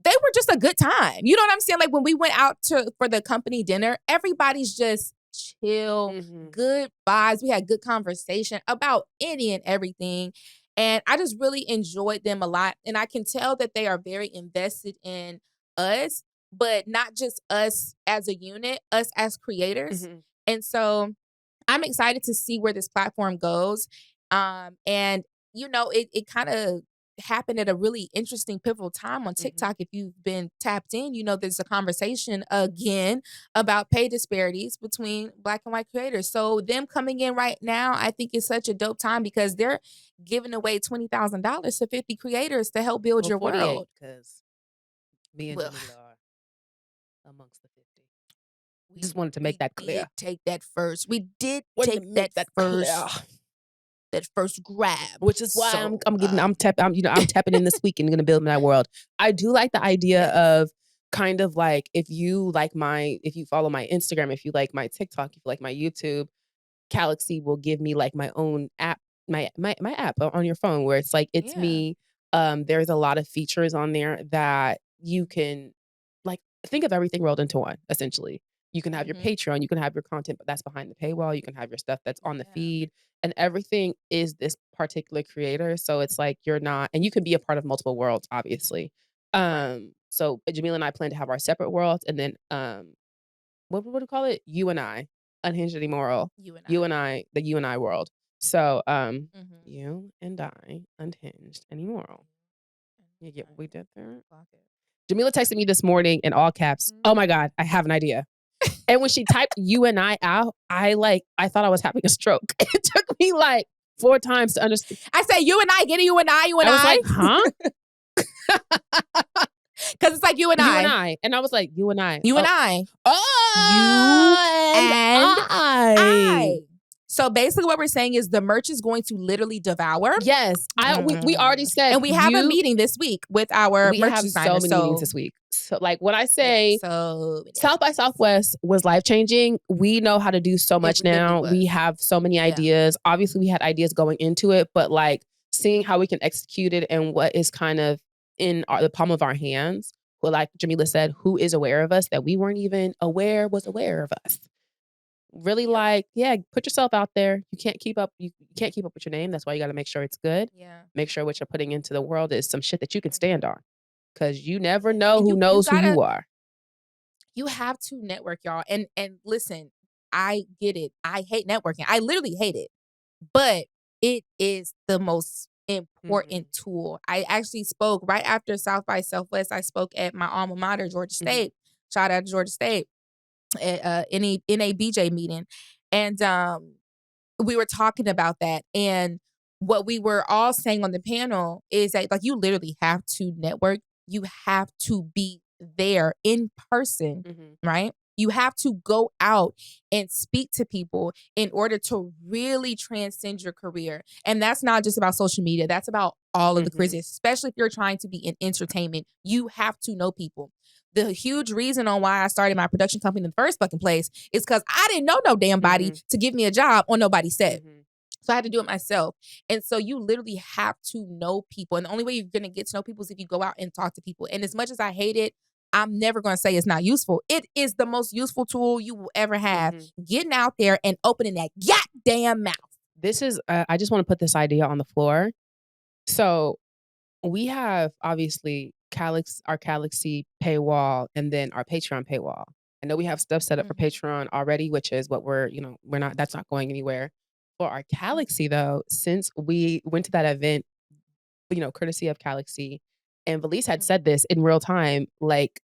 they were just a good time. You know what I'm saying? Like when we went out for the company dinner, everybody's just chill, good vibes. We had good conversation about any and everything. And I just really enjoyed them a lot. And I can tell that they are very invested in us, but not just us as a unit, us as creators. And so I'm excited to see where this platform goes. And, you know, it kind of happened at a really interesting, pivotal time on TikTok. If you've been tapped in, you know, there's a conversation again about pay disparities between Black and white creators. So them coming in right now, I think is such a dope time because they're giving away $20,000 to 50 creators to help build your world. Because me and Jamila are amongst the 50. We just wanted to make that clear. We did take that first. We did take that first. That first grab, which is why I'm tapping in this week and gonna build my world. I do like the idea of kind of like if you follow my Instagram, if you like my TikTok, if you like my YouTube, Calexy will give me like my own app, my app on your phone where it's like it's me. There's a lot of features on there that you can like think of everything rolled into one essentially. You can have your Patreon, you can have your content, but that's behind the paywall. You can have your stuff that's on the feed, and everything is this particular creator. So it's like you're not, and you can be a part of multiple worlds, obviously. So Jamila and I plan to have our separate worlds, and then what do we call it? You and I, Unhinged Immoral. You and I, the you and I world. So you and I, Unhinged and Immoral. You get what we did there? Jamila texted me this morning in all caps. Oh my God, I have an idea. And when she typed you and I out, I thought I was having a stroke. It took me like 4 times to understand. I said, you and I, get it, you and I, you and I. I was like, huh? Because it's like you and I. You and I. And I was like, you and I. You and I. Oh. You and I. So basically what we're saying is the merch is going to literally devour. Yes. We already said. And we have a meeting this week with our merch designer. We have so many meetings this week. So like when I say South by Southwest was life-changing, we know how to do so much now. We have so many ideas. Obviously we had ideas going into it, but like seeing how we can execute it and what is kind of in the palm of our hands. Well, like Jamila said, who is aware of us that we weren't even aware was aware of us. Really put yourself out there. You can't keep up. You can't keep up with your name. That's why you got to make sure it's good. Yeah. Make sure what you're putting into the world is some shit that you can stand on. because you never know And who knows who you are. You have to network, y'all. And listen, I get it. I hate networking. I literally hate it. But it is the most important tool. I actually spoke right after South by Southwest. I spoke at my alma mater, Georgia State. Shout out to Georgia State at NABJ meeting. And we were talking about that. And what we were all saying on the panel is that, like, you literally have to network. You have to be there in person, right? You have to go out and speak to people in order to really transcend your career. And that's not just about social media. That's about all of the careers, especially if you're trying to be in entertainment. You have to know people. The huge reason on why I started my production company in the first fucking place is because I didn't know no damn body to give me a job on nobody's set. So I had to do it myself. And so you literally have to know people. And the only way you're going to get to know people is if you go out and talk to people. And as much as I hate it, I'm never going to say it's not useful. It is the most useful tool you will ever have. Getting out there and opening that goddamn mouth. This is, I just want to put this idea on the floor. So we have obviously our Calexy paywall and then our Patreon paywall. I know we have stuff set up for Patreon already, which is what that's not going anywhere. For our Calexy though, since we went to that event, courtesy of Calexy, and Melisa had said this in real time, like,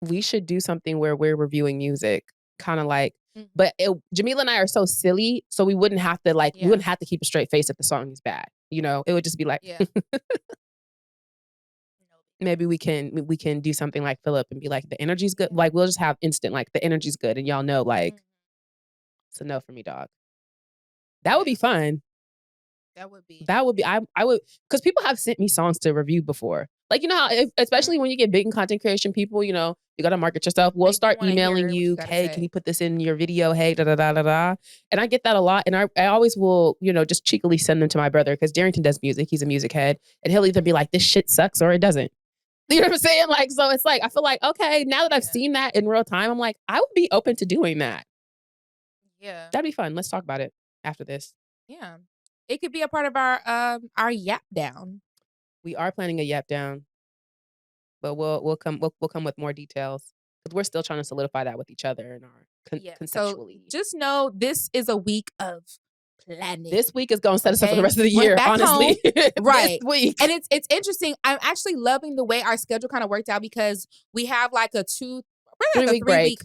we should do something where we're reviewing music, kind of like, but Jamila and I are so silly, so we wouldn't have to we wouldn't have to keep a straight face if the song is bad. It would just be like, maybe we can do something like Philip and be like, the energy's good. Like, we'll just have instant, like, the energy's good, and y'all know, like, it's a no for me, dog. That would be fun. That would be, I would, because people have sent me songs to review before. Like, you know how, especially when you get big in content creation, people, you got to market yourself. We'll start emailing you, hey, can you put this in your video? Hey, da-da-da-da-da. And I get that a lot. And I always will, just cheekily send them to my brother, because Darrington does music. He's a music head. And he'll either be like, this shit sucks, or it doesn't. You know what I'm saying? Like, so it's like, I feel like, okay, now that I've seen that in real time, I'm like, I would be open to doing that. Yeah. That'd be fun. Let's talk about it after this. Yeah. It could be a part of our yap down. We are planning a yap down, but we'll come with more details, because we're still trying to solidify that with each other and our conceptually. So just know this is a week of planning. This week is going to set us up for the rest of the year, honestly. Right. This week. And it's interesting. I'm actually loving the way our schedule kind of worked out, because we have like a 3-week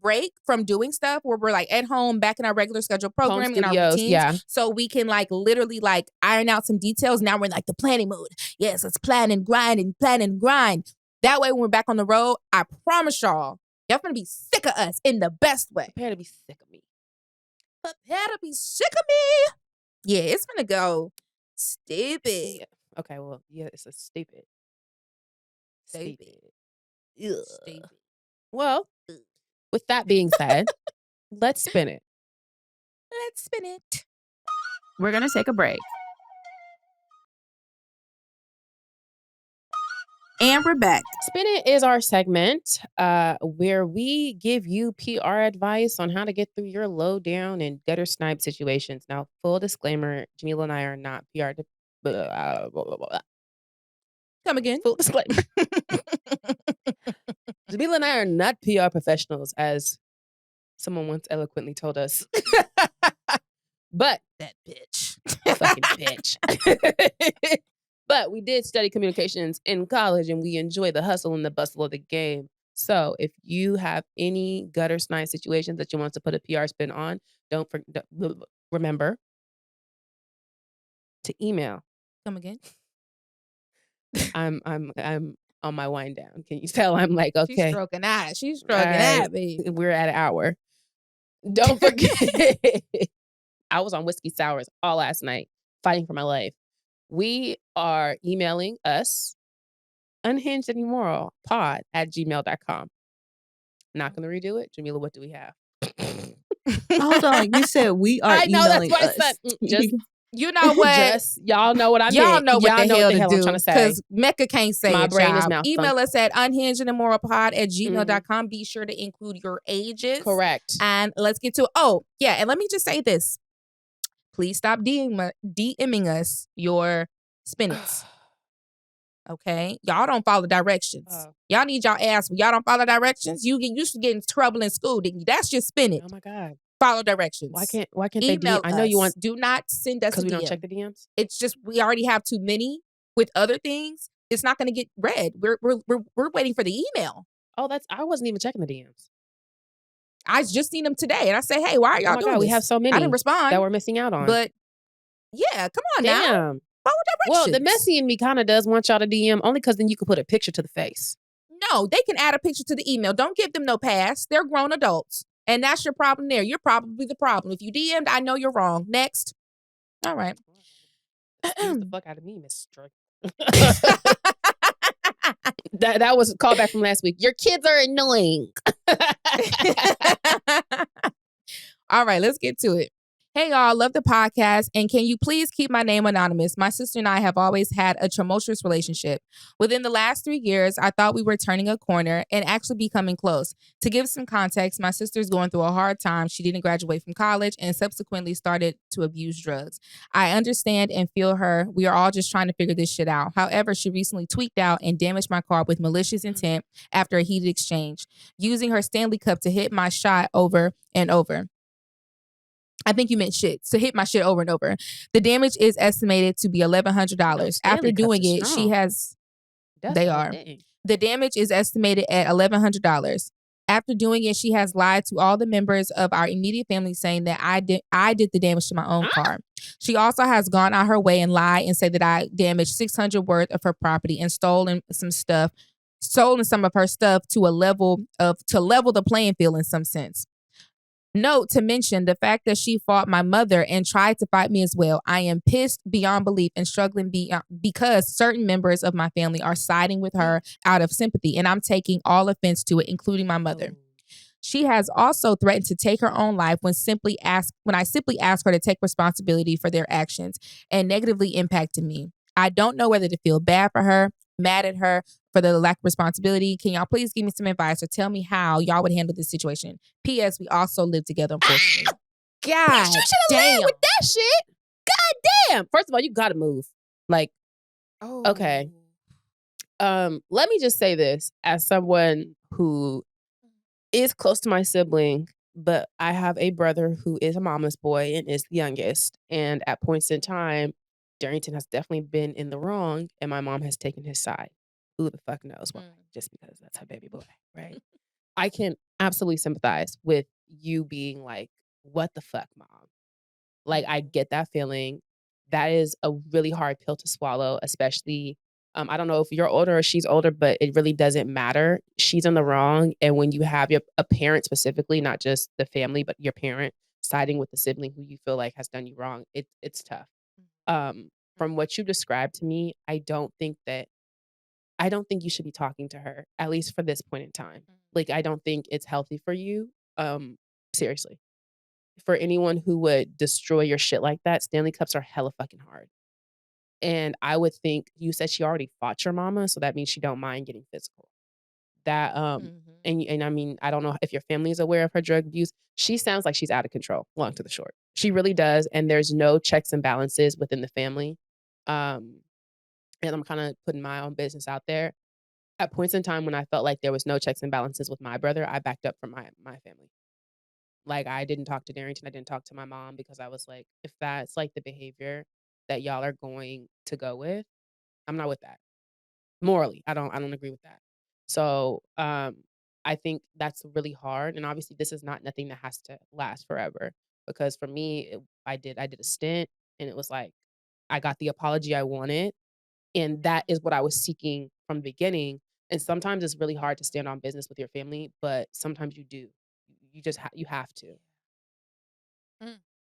break from doing stuff, where we're like at home, back in our regular schedule programming and our routines. So we can like literally like iron out some details. Now we're in like the planning mode. Yes, let's plan and grind and plan and grind. That way when we're back on the road, I promise y'all gonna be sick of us in the best way. Prepare to be sick of me. Prepare to be sick of me. Yeah, it's gonna go stupid. Yeah. Okay, well, yeah, it's a stupid. Well, with that being said, let's spin it. Let's spin it. We're going to take a break. And we're back. Spin It is our segment where we give you PR advice on how to get through your low down and gutter snipe situations. Now, full disclaimer, Jamila and I are not PR. Come again. Full disclaimer. Jamila and I are not PR professionals, as someone once eloquently told us. But that bitch. Fucking bitch. But we did study communications in college, and we enjoy the hustle and the bustle of the game. So if you have any gutter snipe situations that you want to put a PR spin on, remember to email. Come again. I'm on my wind down. Can you tell? I'm like, okay. She's stroking out. She's stroking out, baby. We're at an hour. Don't forget. I was on whiskey sours all last night, fighting for my life. We are emailing us, Unhinged Immoral pod@gmail.com. Not going to redo it. Jamila, what do we have? Hold on. You said we are emailing us. I said. Just, you know what? Y'all know what I mean. Y'all know what the hell to do. I'm trying to say. Because Mecca can't say my it, brain y'all. is mouth Email us at unhingedandimoralpod@gmail.com. Be sure to include your ages. Correct. And let's get to it. Oh, yeah. And let me just say this. Please stop DMing us your spinets. Okay, y'all don't follow directions. Oh. Y'all need y'all ass. Y'all don't follow directions. You used to get in trouble in school, didn't you? That's just spin it. Oh my God. Follow directions. Why can't Email they DM? I know you want. Do not send us Because a we DM. don't check the DMs. It's just we already have too many with other things. It's not going to get read. We're waiting for the email. Oh, I wasn't even checking the DMs. I just seen them today, and I say, hey, why are y'all Oh my doing God, this? we have so many I didn't respond that we're missing out on. But yeah, come on now. Damn. Follow Well, directions. the messy in me kind of does want y'all to DM only because then you can put a picture to the face. No, they can add a picture to the email. Don't give them no pass. They're grown adults. And that's your problem there. You're probably the problem. If you DM'd, I know you're wrong. Next. All right. Excuse the fuck out of me, Miss Drake. That was a callback from last week. Your kids are annoying. All right, let's get to it. Hey, y'all, love the podcast. And can you please keep my name anonymous? My sister and I have always had a tumultuous relationship. Within the last 3 years, I thought we were turning a corner and actually becoming close. To give some context, my sister's going through a hard time. She didn't graduate from college and subsequently started to abuse drugs. I understand and feel her. We are all just trying to figure this shit out. However, she recently tweaked out and damaged my car with malicious intent after a heated exchange, using her Stanley Cup to hit my shot over and over. I think you meant shit. To hit my shit over and over. The damage is estimated to be $1,100. After doing it, she has... They are. The damage is estimated at $1,100. After doing it, she has lied to all the members of our immediate family, saying that I did the damage to my own car. She also has gone out her way and lied and said that I damaged $600 worth of her property and stolen some of her stuff to level the playing field in some sense. Note to mention the fact that she fought my mother and tried to fight me as well. I am pissed beyond belief and struggling because certain members of my family are siding with her out of sympathy, and I'm taking all offense to it, including my mother. She has also threatened to take her own life when I simply ask her to take responsibility for their actions and negatively impacted me. I don't know whether to feel bad for her, mad at her for the lack of responsibility. Can y'all please give me some advice or tell me how y'all would handle this situation? P.S. We also live together, unfortunately. God you should damn. have led with that shit. God damn. First of all, you gotta move. Like, okay. Let me just say this as someone who is close to my sibling, but I have a brother who is a mama's boy and is the youngest. And at points in time, Darrington has definitely been in the wrong, and my mom has taken his side. Who the fuck knows why? Just because that's her baby boy, right? I can absolutely sympathize with you being like, what the fuck, mom? Like, I get that feeling. That is a really hard pill to swallow, especially, I don't know if you're older or she's older, but it really doesn't matter. She's in the wrong. And when you have a parent specifically, not just the family, but your parent siding with the sibling who you feel like has done you wrong, it's tough. From what you described to me, I don't think you should be talking to her, at least for this point in time. Like, I don't think it's healthy for you. Seriously. For anyone who would destroy your shit like that, Stanley Cups are hella fucking hard. And I would think, you said she already fought your mama, so that means she don't mind getting physical. That and I mean, I don't know if your family is aware of her drug abuse. She sounds like she's out of control, long to the short. She really does, and there's no checks and balances within the family. And I'm kind of putting my own business out there. At points in time when I felt like there was no checks and balances with my brother, I backed up from my family. Like, I didn't talk to Darrington. I didn't talk to my mom because I was like, if that's like the behavior that y'all are going to go with, I'm not with that. Morally, I don't agree with that. So, I think that's really hard. And obviously, this is not nothing that has to last forever. Because for me, I did a stint, and it was like I got the apology I wanted, and that is what I was seeking from the beginning. And sometimes it's really hard to stand on business with your family, but sometimes you do. You just you have to.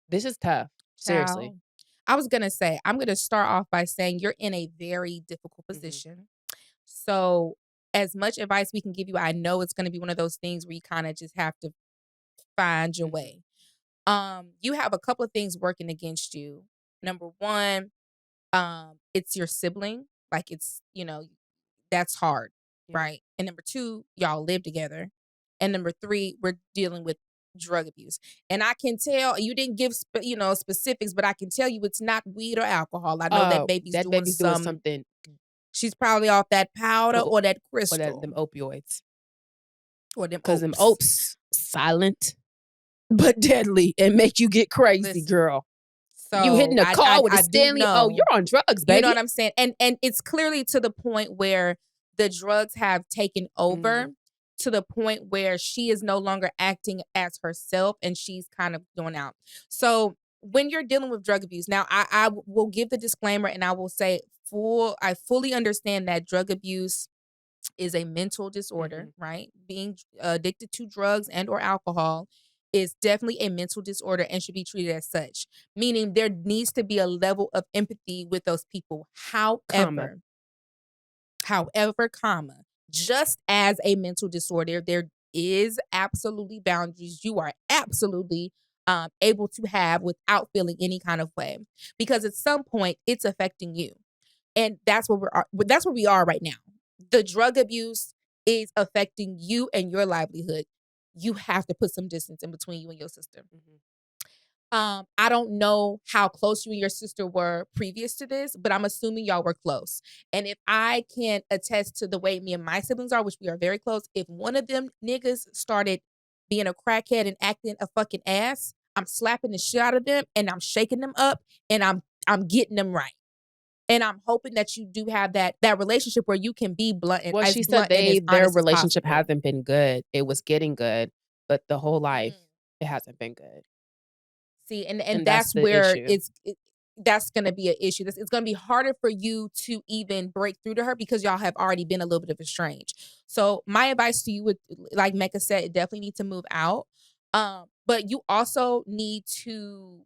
This is tough. Seriously. Child. I was gonna say, I'm gonna start off by saying you're in a very difficult position. So as much advice we can give you, I know it's gonna be one of those things where you kind of just have to find your way. You have a couple of things working against you. Number one, it's your sibling. Like, it's, that's hard, right? And number two, y'all live together. And number three, we're dealing with drug abuse. And I can tell you didn't give specifics, but I can tell you it's not weed or alcohol. I know that baby's doing something She's probably off that powder or that crystal. Or them opioids. Or them Because them opes, silent, but deadly, and make you get crazy, Listen, girl. So you hitting a car with a Stanley. Oh, you're on drugs, baby. You know what I'm saying? And it's clearly to the point where the drugs have taken over to the point where she is no longer acting as herself and she's kind of going out. So when you're dealing with drug abuse, now I will give the disclaimer and I will say I fully understand that drug abuse is a mental disorder, right? Being addicted to drugs and or alcohol is definitely a mental disorder and should be treated as such. Meaning there needs to be a level of empathy with those people. However, just as a mental disorder, there is absolutely boundaries you are absolutely able to have without feeling any kind of way. Because at some point, it's affecting you. And that's where we are right now. The drug abuse is affecting you and your livelihood. You have to put some distance in between you and your sister. I don't know how close you and your sister were previous to this, but I'm assuming y'all were close. And if I can attest to the way me and my siblings are, which we are very close, if one of them niggas started being a crackhead and acting a fucking ass, I'm slapping the shit out of them and I'm shaking them up and I'm getting them right. And I'm hoping that you do have that relationship where you can be blunt. Well, she said their relationship hasn't been good. It was getting good, but the whole life it hasn't been good. See, and that's where that's going to be an issue. It's going to be harder for you to even break through to her because y'all have already been a little bit of estranged. So my advice to you would, like Mecca said, it definitely need to move out. But you also need to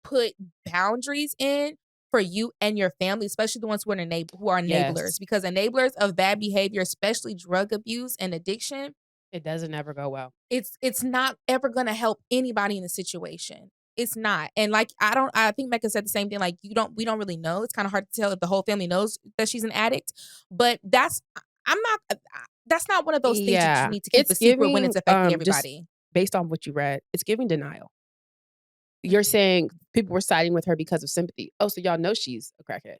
put boundaries in for you and your family, especially the ones who are enablers, Yes. because enablers of bad behavior, especially drug abuse and addiction, it doesn't ever go well. It's not ever going to help anybody in the situation. It's not. And like, I think Mecca said the same thing. Like, we don't really know. It's kind of hard to tell if the whole family knows that she's an addict, but that's not one of those things that you need to keep a secret when it's affecting everybody. Based on what you read, it's giving denial. You're saying people were siding with her because of sympathy. Oh, so y'all know she's a crackhead.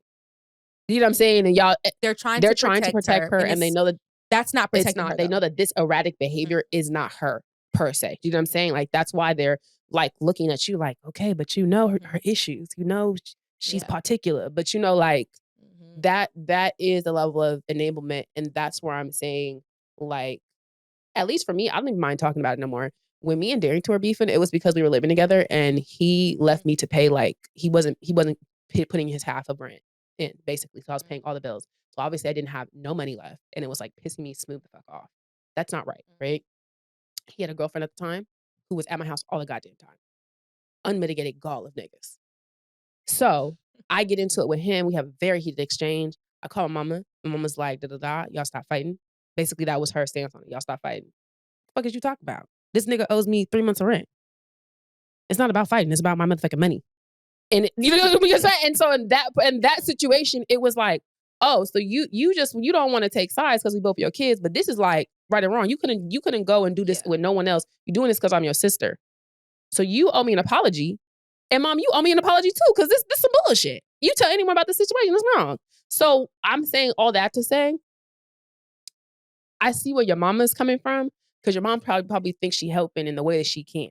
You know what I'm saying? And y'all, they're trying to protect her, and they know that that's not protecting her. They know that this erratic behavior is not her per se. You know what I'm saying? Like, that's why they're like looking at you like, okay, but you know her issues. You know she's particular, but you know, like that is a level of enablement, and that's where I'm saying, like, at least for me, I don't even mind talking about it no more. When me and Darrington were beefing, it was because we were living together and he left me to pay, like, he wasn't putting his half of rent in, basically. So I was paying all the bills. So obviously I didn't have no money left. And it was like pissing me smooth the fuck off. That's not right, right? He had a girlfriend at the time who was at my house all the goddamn time. Unmitigated gall of niggas. So I get into it with him. We have a very heated exchange. I call my mama. My mama's like, da-da-da, y'all stop fighting. Basically, that was her stance on it. Y'all stop fighting. What the fuck is you talking about? This nigga owes me 3 months of rent. It's not about fighting. It's about my motherfucking money. And you know what I'm saying? And so in that situation, it was like, oh, so you don't want to take sides because we both your kids, but this is like right or wrong. You couldn't go and do this with no one else. You're doing this because I'm your sister. So you owe me an apology. And mom, you owe me an apology too, because this some bullshit. You tell anyone about the situation, it's wrong. So I'm saying all that to say, I see where your mama's coming from, because your mom probably thinks she helping in the way that she can.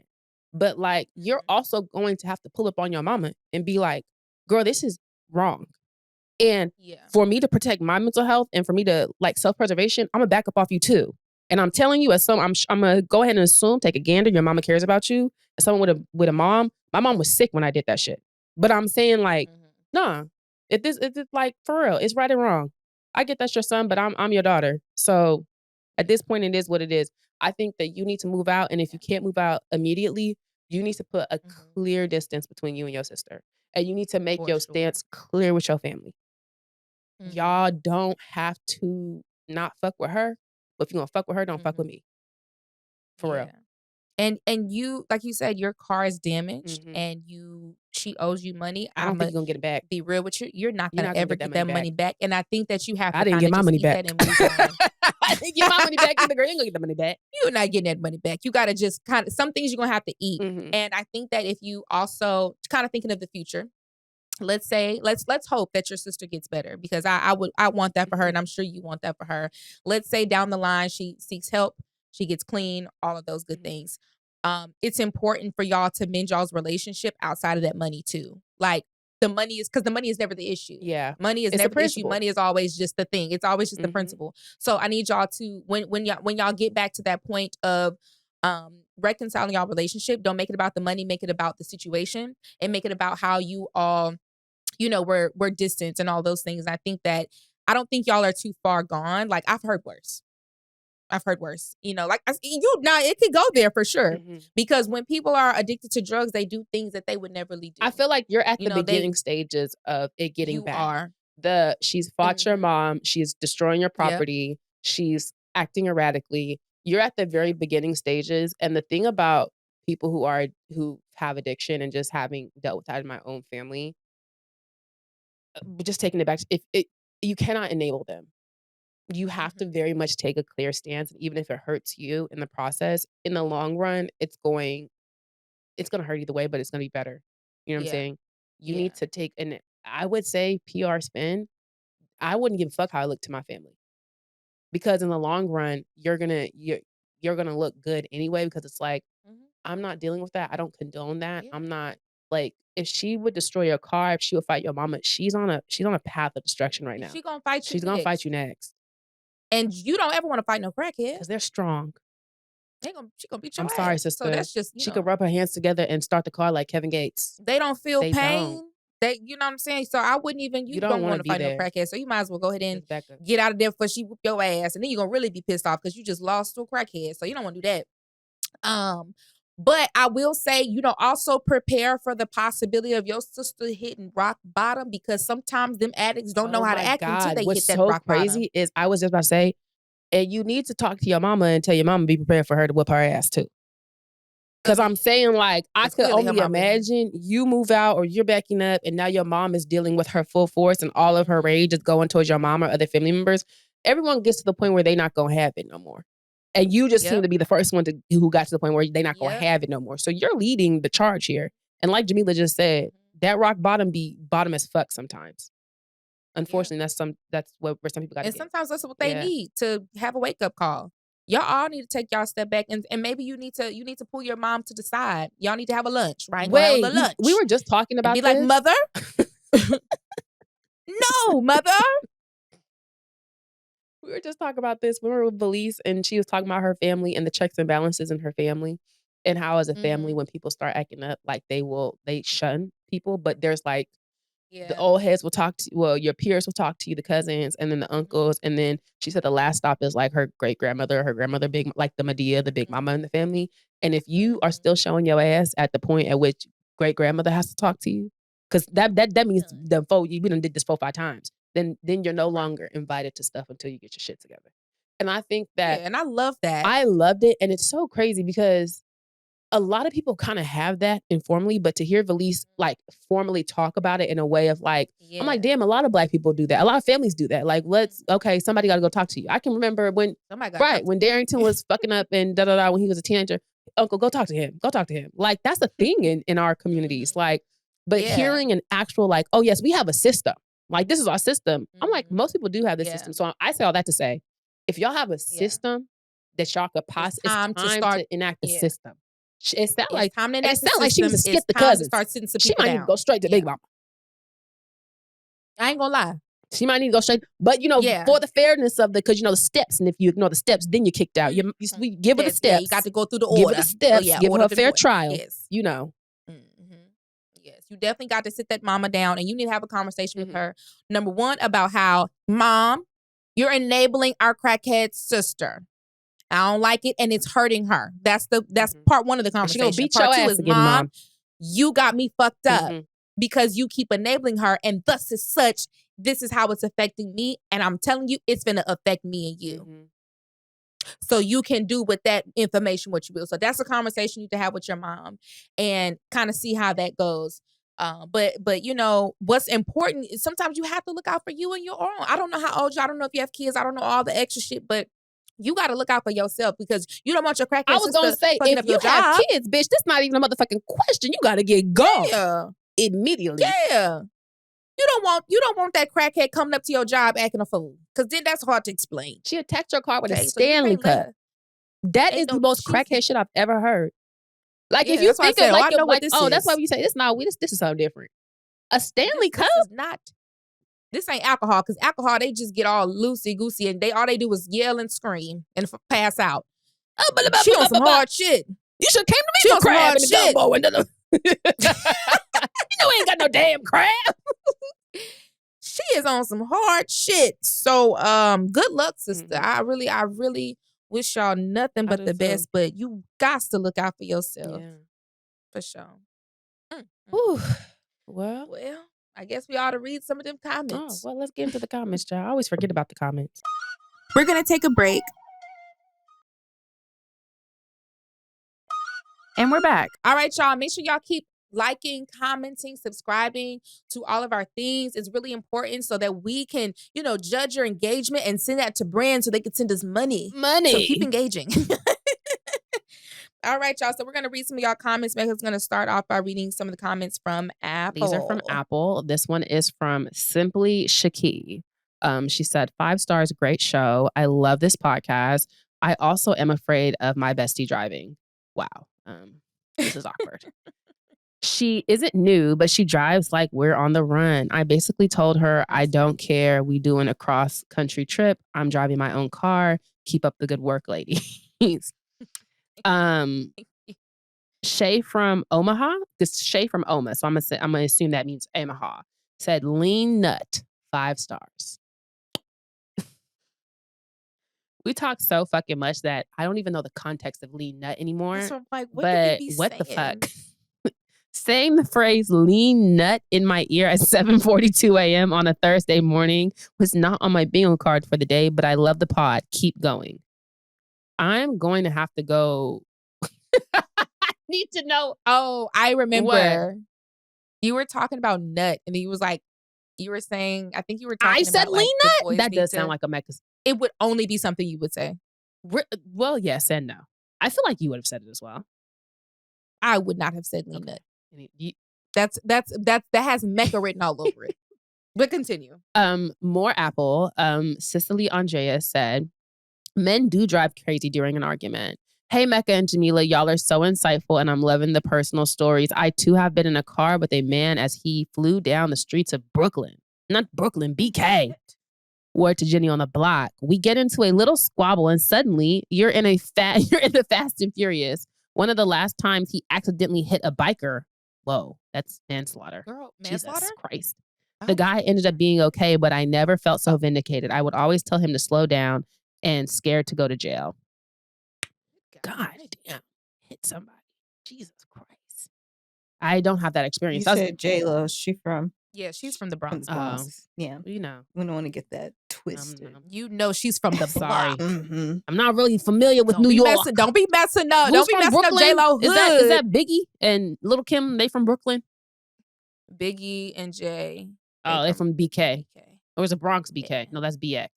But like, you're also going to have to pull up on your mama and be like, girl, this is wrong. And for me to protect my mental health and for me to like self-preservation, I'm gonna back up off you too. And I'm telling you, I'm gonna go ahead and assume, take a gander, your mama cares about you. As someone with a mom, my mom was sick when I did that shit. But I'm saying like, nah, it's like for real, it's right and wrong. I get that's your son, but I'm your daughter. So at this point, it is what it is. I think that you need to move out. And if you can't move out immediately, you need to put a clear distance between you and your sister. And you need to make your stance clear with your family. Y'all don't have to not fuck with her. But if you're gonna fuck with her, don't fuck with me. For real. And you, like you said, your car is damaged and she owes you money. I don't think you're gonna get it back. Be real with you. You're not gonna ever get that money back. And I think that you have to I didn't get my money back. I didn't get my money back either, girl. You ain't gonna get the money back. You're not getting that money back. You gotta just some things you're gonna have to eat. And I think that if you also kind of thinking of the future, let's hope that your sister gets better, because I want that for her, and I'm sure you want that for her. Let's say down the line she seeks help, she gets clean, all of those good things. It's important for y'all to mend y'all's relationship outside of that money too. Like the money is, because the money is never the issue. Yeah. Money is It's never the the issue. principle. Money is always just the thing. It's always just the principle. So I need y'all to, when y'all get back to that point of reconciling y'all relationship, don't make it about the money, make it about the situation, and make it about how you all, we're distant and all those things. And I think that, I don't think y'all are too far gone. Like I've heard worse. Like it could go there for sure. Because when people are addicted to drugs, they do things that they would never really do. I feel like you're at the beginning stages of it getting bad. She's fought your mom. She's destroying your property. She's acting erratically. You're at the very beginning stages. And the thing about people who have addiction, and just having dealt with that in my own family, just taking it back, you cannot enable them. You have to very much take a clear stance. And even if it hurts you in the process, in the long run, it's going to hurt either way, but it's going to be better. You know what I'm saying? You need to take, and I would say PR spin. I wouldn't give a fuck how I look to my family, because in the long run, you're going to look good anyway, because it's like, I'm not dealing with that. I don't condone that. I'm not, like, if she would destroy your car, if she would fight your mama, she's on a path of destruction right now. She's going to fight you. She's going to fight you next. And you don't ever want to fight no crackhead, because they're strong. She gonna beat your ass. I'm sorry, sister. So that's just, she could rub her hands together and start the car like Kevin Gates. They don't feel pain. Don't. They, you know what I'm saying? So I wouldn't even, you don't want to fight no crackhead. So you might as well go ahead and get out of there before she whoop your ass. And then you're going to really be pissed off because you just lost to a crackhead. So you don't want to do that. But I will say, also prepare for the possibility of your sister hitting rock bottom, because sometimes them addicts don't know how to act until they hit that rock bottom. What's so crazy is, I was just about to say, and you need to talk to your mama and tell your mama be prepared for her to whip her ass too. Because I'm saying, like, I could only imagine you move out or you're backing up, and now your mom is dealing with her full force, and all of her rage is going towards your mom or other family members. Everyone gets to the point where they're not going to have it no more. And you just seem to be the first one who got to the point where they're not going to have it no more. So you're leading the charge here. And like Jamila just said, that rock bottom be bottom as fuck sometimes. Unfortunately, that's where some people got to And sometimes that's what they need, to have a wake-up call. Y'all all need to take y'all step back, and maybe you need to pull your mom to the side. Y'all need to have a lunch, right? Wait, we were just talking about this. Be like, mother? No, mother. We were just talking about this. We were with Melisa, and she was talking about her family and the checks and balances in her family, and how as a family, when people start acting up, like they shun people, but there's like, the old heads will talk to you. Well, your peers will talk to you, the cousins, and then the uncles. And then she said the last stop is like her great grandmother, her grandmother, like the Medea, the big mama in the family. And if you are still showing your ass at the point at which great grandmother has to talk to you, because that means we done did this 4-5 times. Then you're no longer invited to stuff until you get your shit together. And I think that, and I love that. I loved it, and it's so crazy because a lot of people kind of have that informally, but to hear Melisa like formally talk about it in a way of like, I'm like, damn, a lot of Black people do that. A lot of families do that. Like, somebody got to go talk to you. I can remember when Darrington was fucking up and when he was a teenager, uncle, go talk to him. Go talk to him. Like, that's a thing in our communities. Like, but hearing an actual like, oh yes, we have a system. Like, this is our system. I'm like, most people do have this system. So I say all that to say, if y'all have a system that y'all could possibly, it's time to enact the system. It sounds like she needs to skip the cousins. She might need to go straight to Big Mama. I ain't gonna lie. She might need to go straight, but for the fairness of because the steps, and if you ignore the steps, then you're kicked out. We give her the steps. You got to go through the order. Give her the steps. Give her a fair trial. Yes. Yes, you definitely got to sit that mama down, and you need to have a conversation with her. Number one, about how, Mom, you're enabling our crackhead sister. I don't like it, and it's hurting her. That's part one of the conversation. She gonna beat part your two ass is, again, Mom, you got me fucked up because you keep enabling her, and thus as such, this is how it's affecting me, and I'm telling you, it's gonna affect me and you. So you can do with that information what you will. So that's a conversation you need to have with your mom, and kind of see how that goes. But what's important is sometimes you have to look out for you and your own. I don't know how old you are. I don't know if you have kids. I don't know all the extra shit, but you got to look out for yourself, because you don't want your crackhead sister. I was going to say, if you have kids, bitch, this not even a motherfucking question. You got to get gone immediately. Yeah. You don't want that crackhead coming up to your job acting a fool. Because then that's hard to explain. She attacked your car with a Okay, so you Stanley can't let cup. her- That Ain't is the no most cheesy. crackhead shit I've ever heard. Like Yeah, if you that's why I think said, of like, I know what like this that's why is. we say this. No, this is something different. A Stanley cup. This is not. This ain't alcohol. Because alcohol, they just get all loosey goosey and all they do is yell and scream and pass out. She on some hard shit. You should have came to She me on for some crab hard and the shit. gumbo and the. You know, I ain't got no damn crab. She is on some hard shit. So, good luck, sister. Mhm. I really wish y'all nothing but do the too. best. But you got to look out for yourself Yeah. for sure. Whew. Well, Well, I guess we ought to read some of them oh, comments. well, let's get into the comments, y'all. I always forget about the comments. We're going to take a break. And we're back. All right, y'all. Make sure y'all keep liking, commenting, subscribing to all of our things. It's really important so that we can, judge your engagement and send that to brands so they can send us money. Money. So keep engaging. All right, y'all. So we're going to read some of y'all comments. Mecca's going to start off by reading some of the comments from Apple. These are from Apple. This one is from Simply Shaki. She said, 5 stars, great show. I love this podcast. I also am afraid of my bestie driving. Wow. This is awkward. She isn't new, but she drives like we're on the run. I basically told her, I don't care. We doing a cross-country trip. I'm driving my own car. Keep up the good work, ladies. Shay from Omaha. This Shay from Oma. So I'm gonna assume that means Omaha. Said lean nut, 5 stars. We talk so fucking much that I don't even know the context of lean nut anymore. So I'm like, what But did he be what the saying? fuck? Saying the phrase lean nut in my ear at 7:42 a.m. on a Thursday morning was not on my bingo card for the day, but I love the pod. Keep going. I'm going to have to go. I need to know. Oh, I remember. What? You were talking about nut, and he was like, you were saying, I think you were talking I said about, like, lean the nut? boys That need does to- sound like a Mecca. It would only be something you would say. Well, yes and no. I feel like you would have said it as well. I would not have said lean nut. You- That has Mecca written all over it. But continue. More Apple. Cicely Andrea said, men do drive crazy during an argument. Hey, Mecca and Jamila, y'all are so insightful and I'm loving the personal stories. I too have been in a car with a man as he flew down the streets of Brooklyn. Not Brooklyn, BK. Word to Jenny on the block. We get into a little squabble and suddenly you're in the Fast and Furious. One of the last times he accidentally hit a biker. Whoa, that's manslaughter. Girl, manslaughter? Jesus Christ. Oh. The guy ended up being okay, but I never felt so vindicated. I would always tell him to slow down and scared to go to jail. God damn. Hit somebody. Jesus Christ. I don't have that You experience. said J-Lo. She from Yeah, she's from the Bronx. the Bronx. Yeah. You know. We don't want to get that twisted. You know she's from the Sorry. block. Mm-hmm. I'm not really familiar with Don't New be York. Don't be messing up. Who's Don't be from messing up Brooklyn? J-Lo hood. Is that Biggie and Little Kim? They from Brooklyn? Biggie and Jay. Oh, they from BK. BK. Or is it Bronx BK? Yeah. No, that's BX.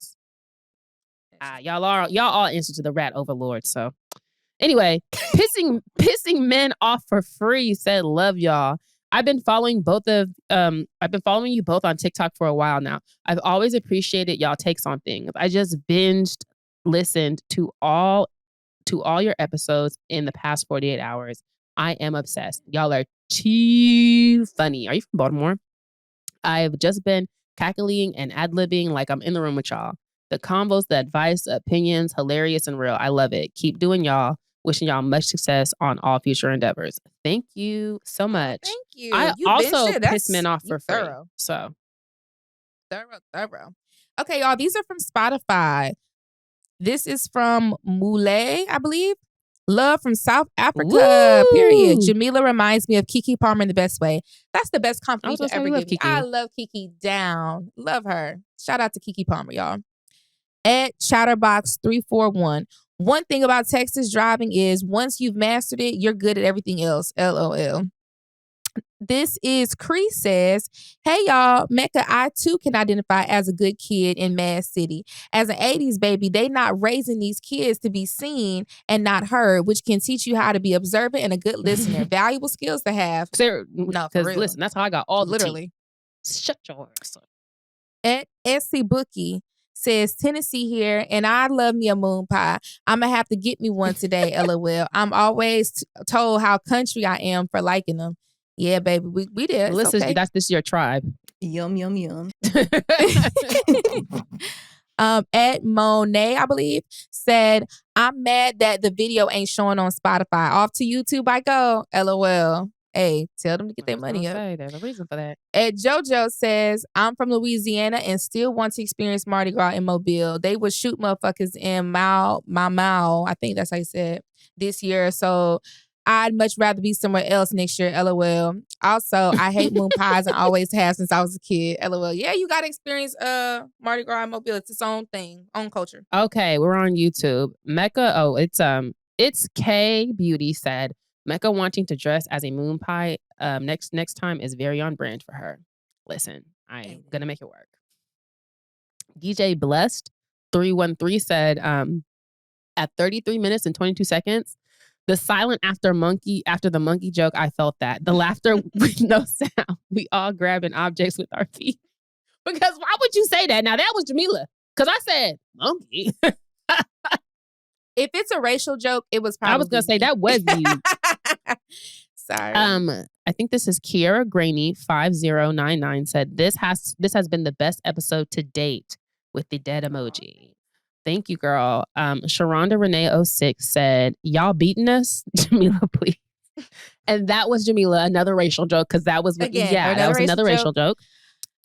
Y'all all answer to the rat overlord. So anyway, pissing men off for free said love y'all. I've been following you both on TikTok for a while now. I've always appreciated y'all takes on things. I just listened to all your episodes in the past 48 hours. I am obsessed. Y'all are too funny. Are you from Baltimore? I've just been cackling and ad-libbing like I'm in the room with y'all. The combos, the advice, the opinions, hilarious and real. I love it. Keep doing y'all. Wishing y'all much success on all future endeavors. Thank you so much. Thank you. I You also bitched it. piss men off for free. thorough. So Thorough. Okay, y'all. These are from Spotify. This is from Moulay, I believe. Love from South Africa. Woo! Period. Jamila reminds me of Kiki Palmer in the best way. That's the best compliment you I was can gonna ever say, give me. we love I Kiki. love Kiki down. Love her. Shout out to Kiki Palmer, y'all. At Chatterbox341. One thing about Texas driving is once you've mastered it, you're good at everything else. LOL. This is Cree says, hey y'all, Mecca, I too can identify as a good kid in Mad City. As an 80s baby, they not raising these kids to be seen and not heard, which can teach you how to be observant and a good listener. Valuable skills to have. No, for Because real. listen, that's how I got all the tea. Literally. Shut your ass up. At SC Bookie says, Tennessee here, and I love me a moon pie. I'm going to have to get me one today, LOL. I'm always told how country I am for liking them. Yeah, baby, we did. Listen, this is your tribe. Yum, yum, yum. Ed Monet, I believe, said, I'm mad that the video ain't showing on Spotify. Off to YouTube I go. LOL. Hey, tell them to get their money up. There's a reason for that. Ed JoJo says, I'm from Louisiana and still want to experience Mardi Gras in Mobile. They would shoot motherfuckers in Mao, I think that's how you said, this year. So I'd much rather be somewhere else next year, LOL. Also, I hate moon pies and always have since I was a kid, LOL. Yeah, you got to experience Mardi Gras in Mobile. It's its own thing, own culture. Okay, we're on YouTube. Mecca, it's K Beauty said, Mecca wanting to dress as a moon pie next time is very on brand for her. Listen, I'm going to make it work. DJ Blessed 313 said, at 33 minutes and 22 seconds, the silent after the monkey joke, I felt that. The laughter with no sound. We all grabbing objects with our feet. Because why would you say that? Now, that was Jamila. Because I said, monkey. If it's a racial joke, it was probably I was going to say, that was you. Sorry. I think this is Kiera Graney 5099 said, this has been the best episode to date with the dead emoji. Thank you, girl. Sharonda Renee 06 said, y'all beating us? Jamila, please. And that was Jamila, another racial joke, because that was another racial joke.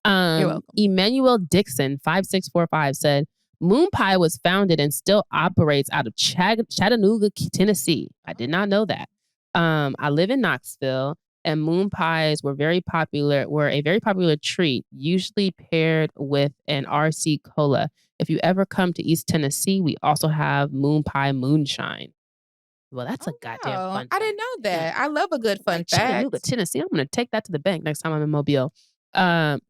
You're welcome. Emmanuel Dixon 5645 said, Moon Pie was founded and still operates out of Chattanooga, Tennessee. I did not know that. I live in Knoxville, and moon pies were a very popular treat, usually paired with an RC Cola. If you ever come to East Tennessee, we also have moon pie moonshine. Well, that's a goddamn fun fact. I didn't know that. I love a good fun fact. Chattanooga, Tennessee. I'm going to take that to the bank next time I'm in Mobile.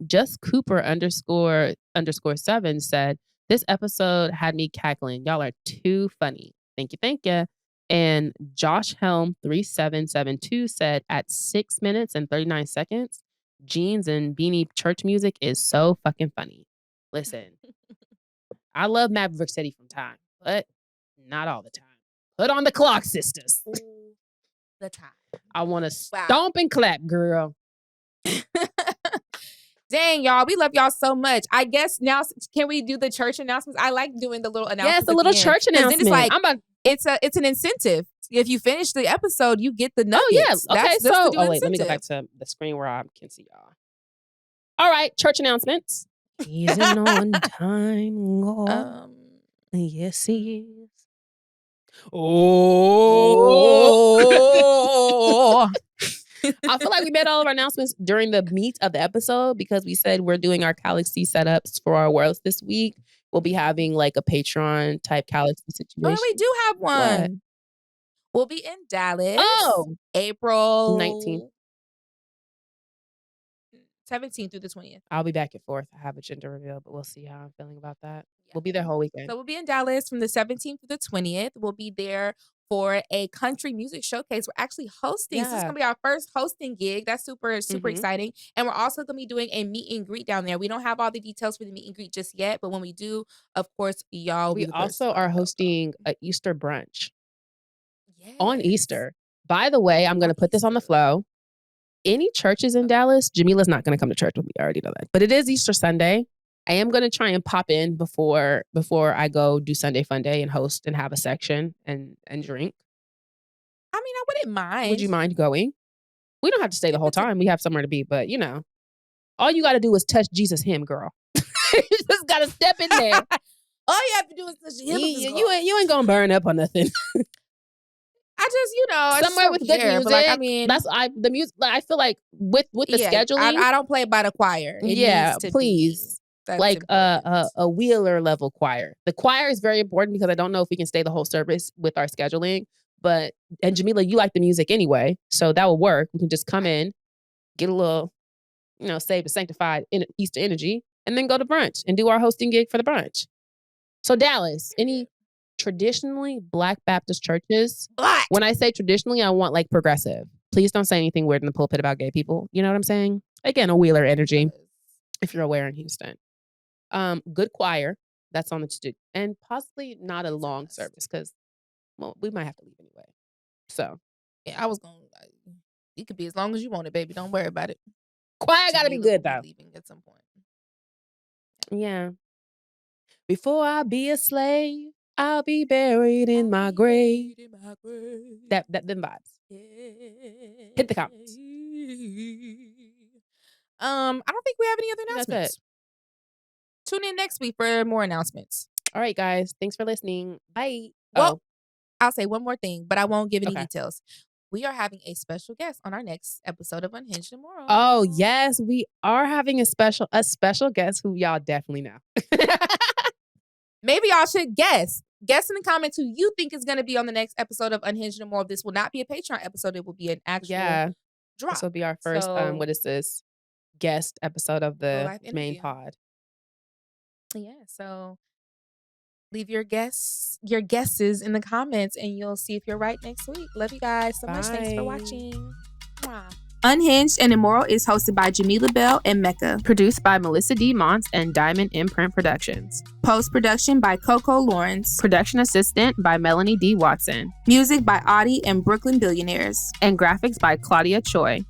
Just Cooper _7 said, this episode had me cackling. Y'all are too funny. Thank you. And Josh Helm 3772 said, at 6 minutes and 39 seconds, jeans and beanie church music is so fucking funny. Listen, I love Maverick City from time, but not all the time. Put on the clock, sisters. The time. I want to stomp and clap, girl. Dang, y'all. We love y'all so much. I guess now, can we do the church announcements? I like doing the little announcements. Yes, the little church announcement. Then it's like, it's an incentive. If you finish the episode, you get the nuggets. Oh, yes. Okay, let me go back to the screen where I can see y'all. All right, church announcements. He's an on-time God. Yes, he is. Oh. I feel like we made all of our announcements during the meat of the episode because we said we're doing our Calexy setups for our worlds this week. We'll be having like a Patreon type Calexy situation. Oh, we do have one. What? We'll be in Dallas. Oh, April 19th. 17th through the 20th. I'll be back at 4th. I have a gender reveal, but we'll see how I'm feeling about that. Yeah. We'll be there whole weekend. So we'll be in Dallas from the 17th to the 20th. We'll be there for a country music showcase. We're actually hosting. So this is going to be our first hosting gig. That's super exciting. And we're also going to be doing a meet and greet down there. We don't have all the details for the meet and greet just yet, but when we do, of course, y'all will be the first. We also are hosting an Easter brunch on Easter. By the way, I'm going to put this on the flow. Any churches in Dallas, Jamila's not going to come to church with me. I already know that. But it is Easter Sunday. I am going to try and pop in before I go do Sunday Fun Day and host and have a section and drink. I mean, I wouldn't mind. Would you mind going? We don't have to stay the whole time. We have somewhere to be, but you know, all you got to do is touch Jesus' hem, girl. You just got to step in there. All you have to do is touch him. You ain't going to burn up on nothing. I just, somewhere with good music. Like, I mean, the music. I feel like with the scheduling, I don't play by the choir. It needs to please. Like a Wheeler level choir. The choir is very important because I don't know if we can stay the whole service with our scheduling. And Jamila, you like the music anyway, so that will work. We can just come in, get a little, save the sanctified Easter energy, and then go to brunch and do our hosting gig for the brunch. So Dallas, any traditionally Black Baptist churches? Black. When I say traditionally, I want like progressive. Please don't say anything weird in the pulpit about gay people. You know what I'm saying? Again, a Wheeler energy. if you're aware in Houston. Good choir. That's on the to-do. And possibly not a long service because, well, we might have to leave anyway. So. Yeah, I was going to, it could be as long as you want it, baby. Don't worry about it. Choir got to be good, though. Leaving at some point. Yeah. Before I be a slave, I'll be buried in my grave. Them vibes. Hit the comments. I don't think we have any other announcements. Tune in next week for more announcements. All right, guys. Thanks for listening. Bye. Well, I'll say one more thing, but I won't give any details. We are having a special guest on our next episode of Unhinged Immoral. Oh, yes. We are having a special guest who y'all definitely know. Maybe y'all should guess. Guess in the comments who you think is going to be on the next episode of Unhinged Immoral. This will not be a Patreon episode. It will be an actual drop. This will be our first, what is this? Guest episode of the main pod. Yeah, so leave your guesses in the comments and you'll see if you're right next week. Love you guys so much. Thanks for watching. Mwah. Unhinged and Immoral is hosted by Jamila Bell and Mecca. Produced by Melisa D. Monts and Diamond MPrint Productions. Post-production by Coco, Llorens. Production assistant by Melanie D. Watson. Music by Audie and Brooklyn Billionaires. And graphics by Claudia Choi.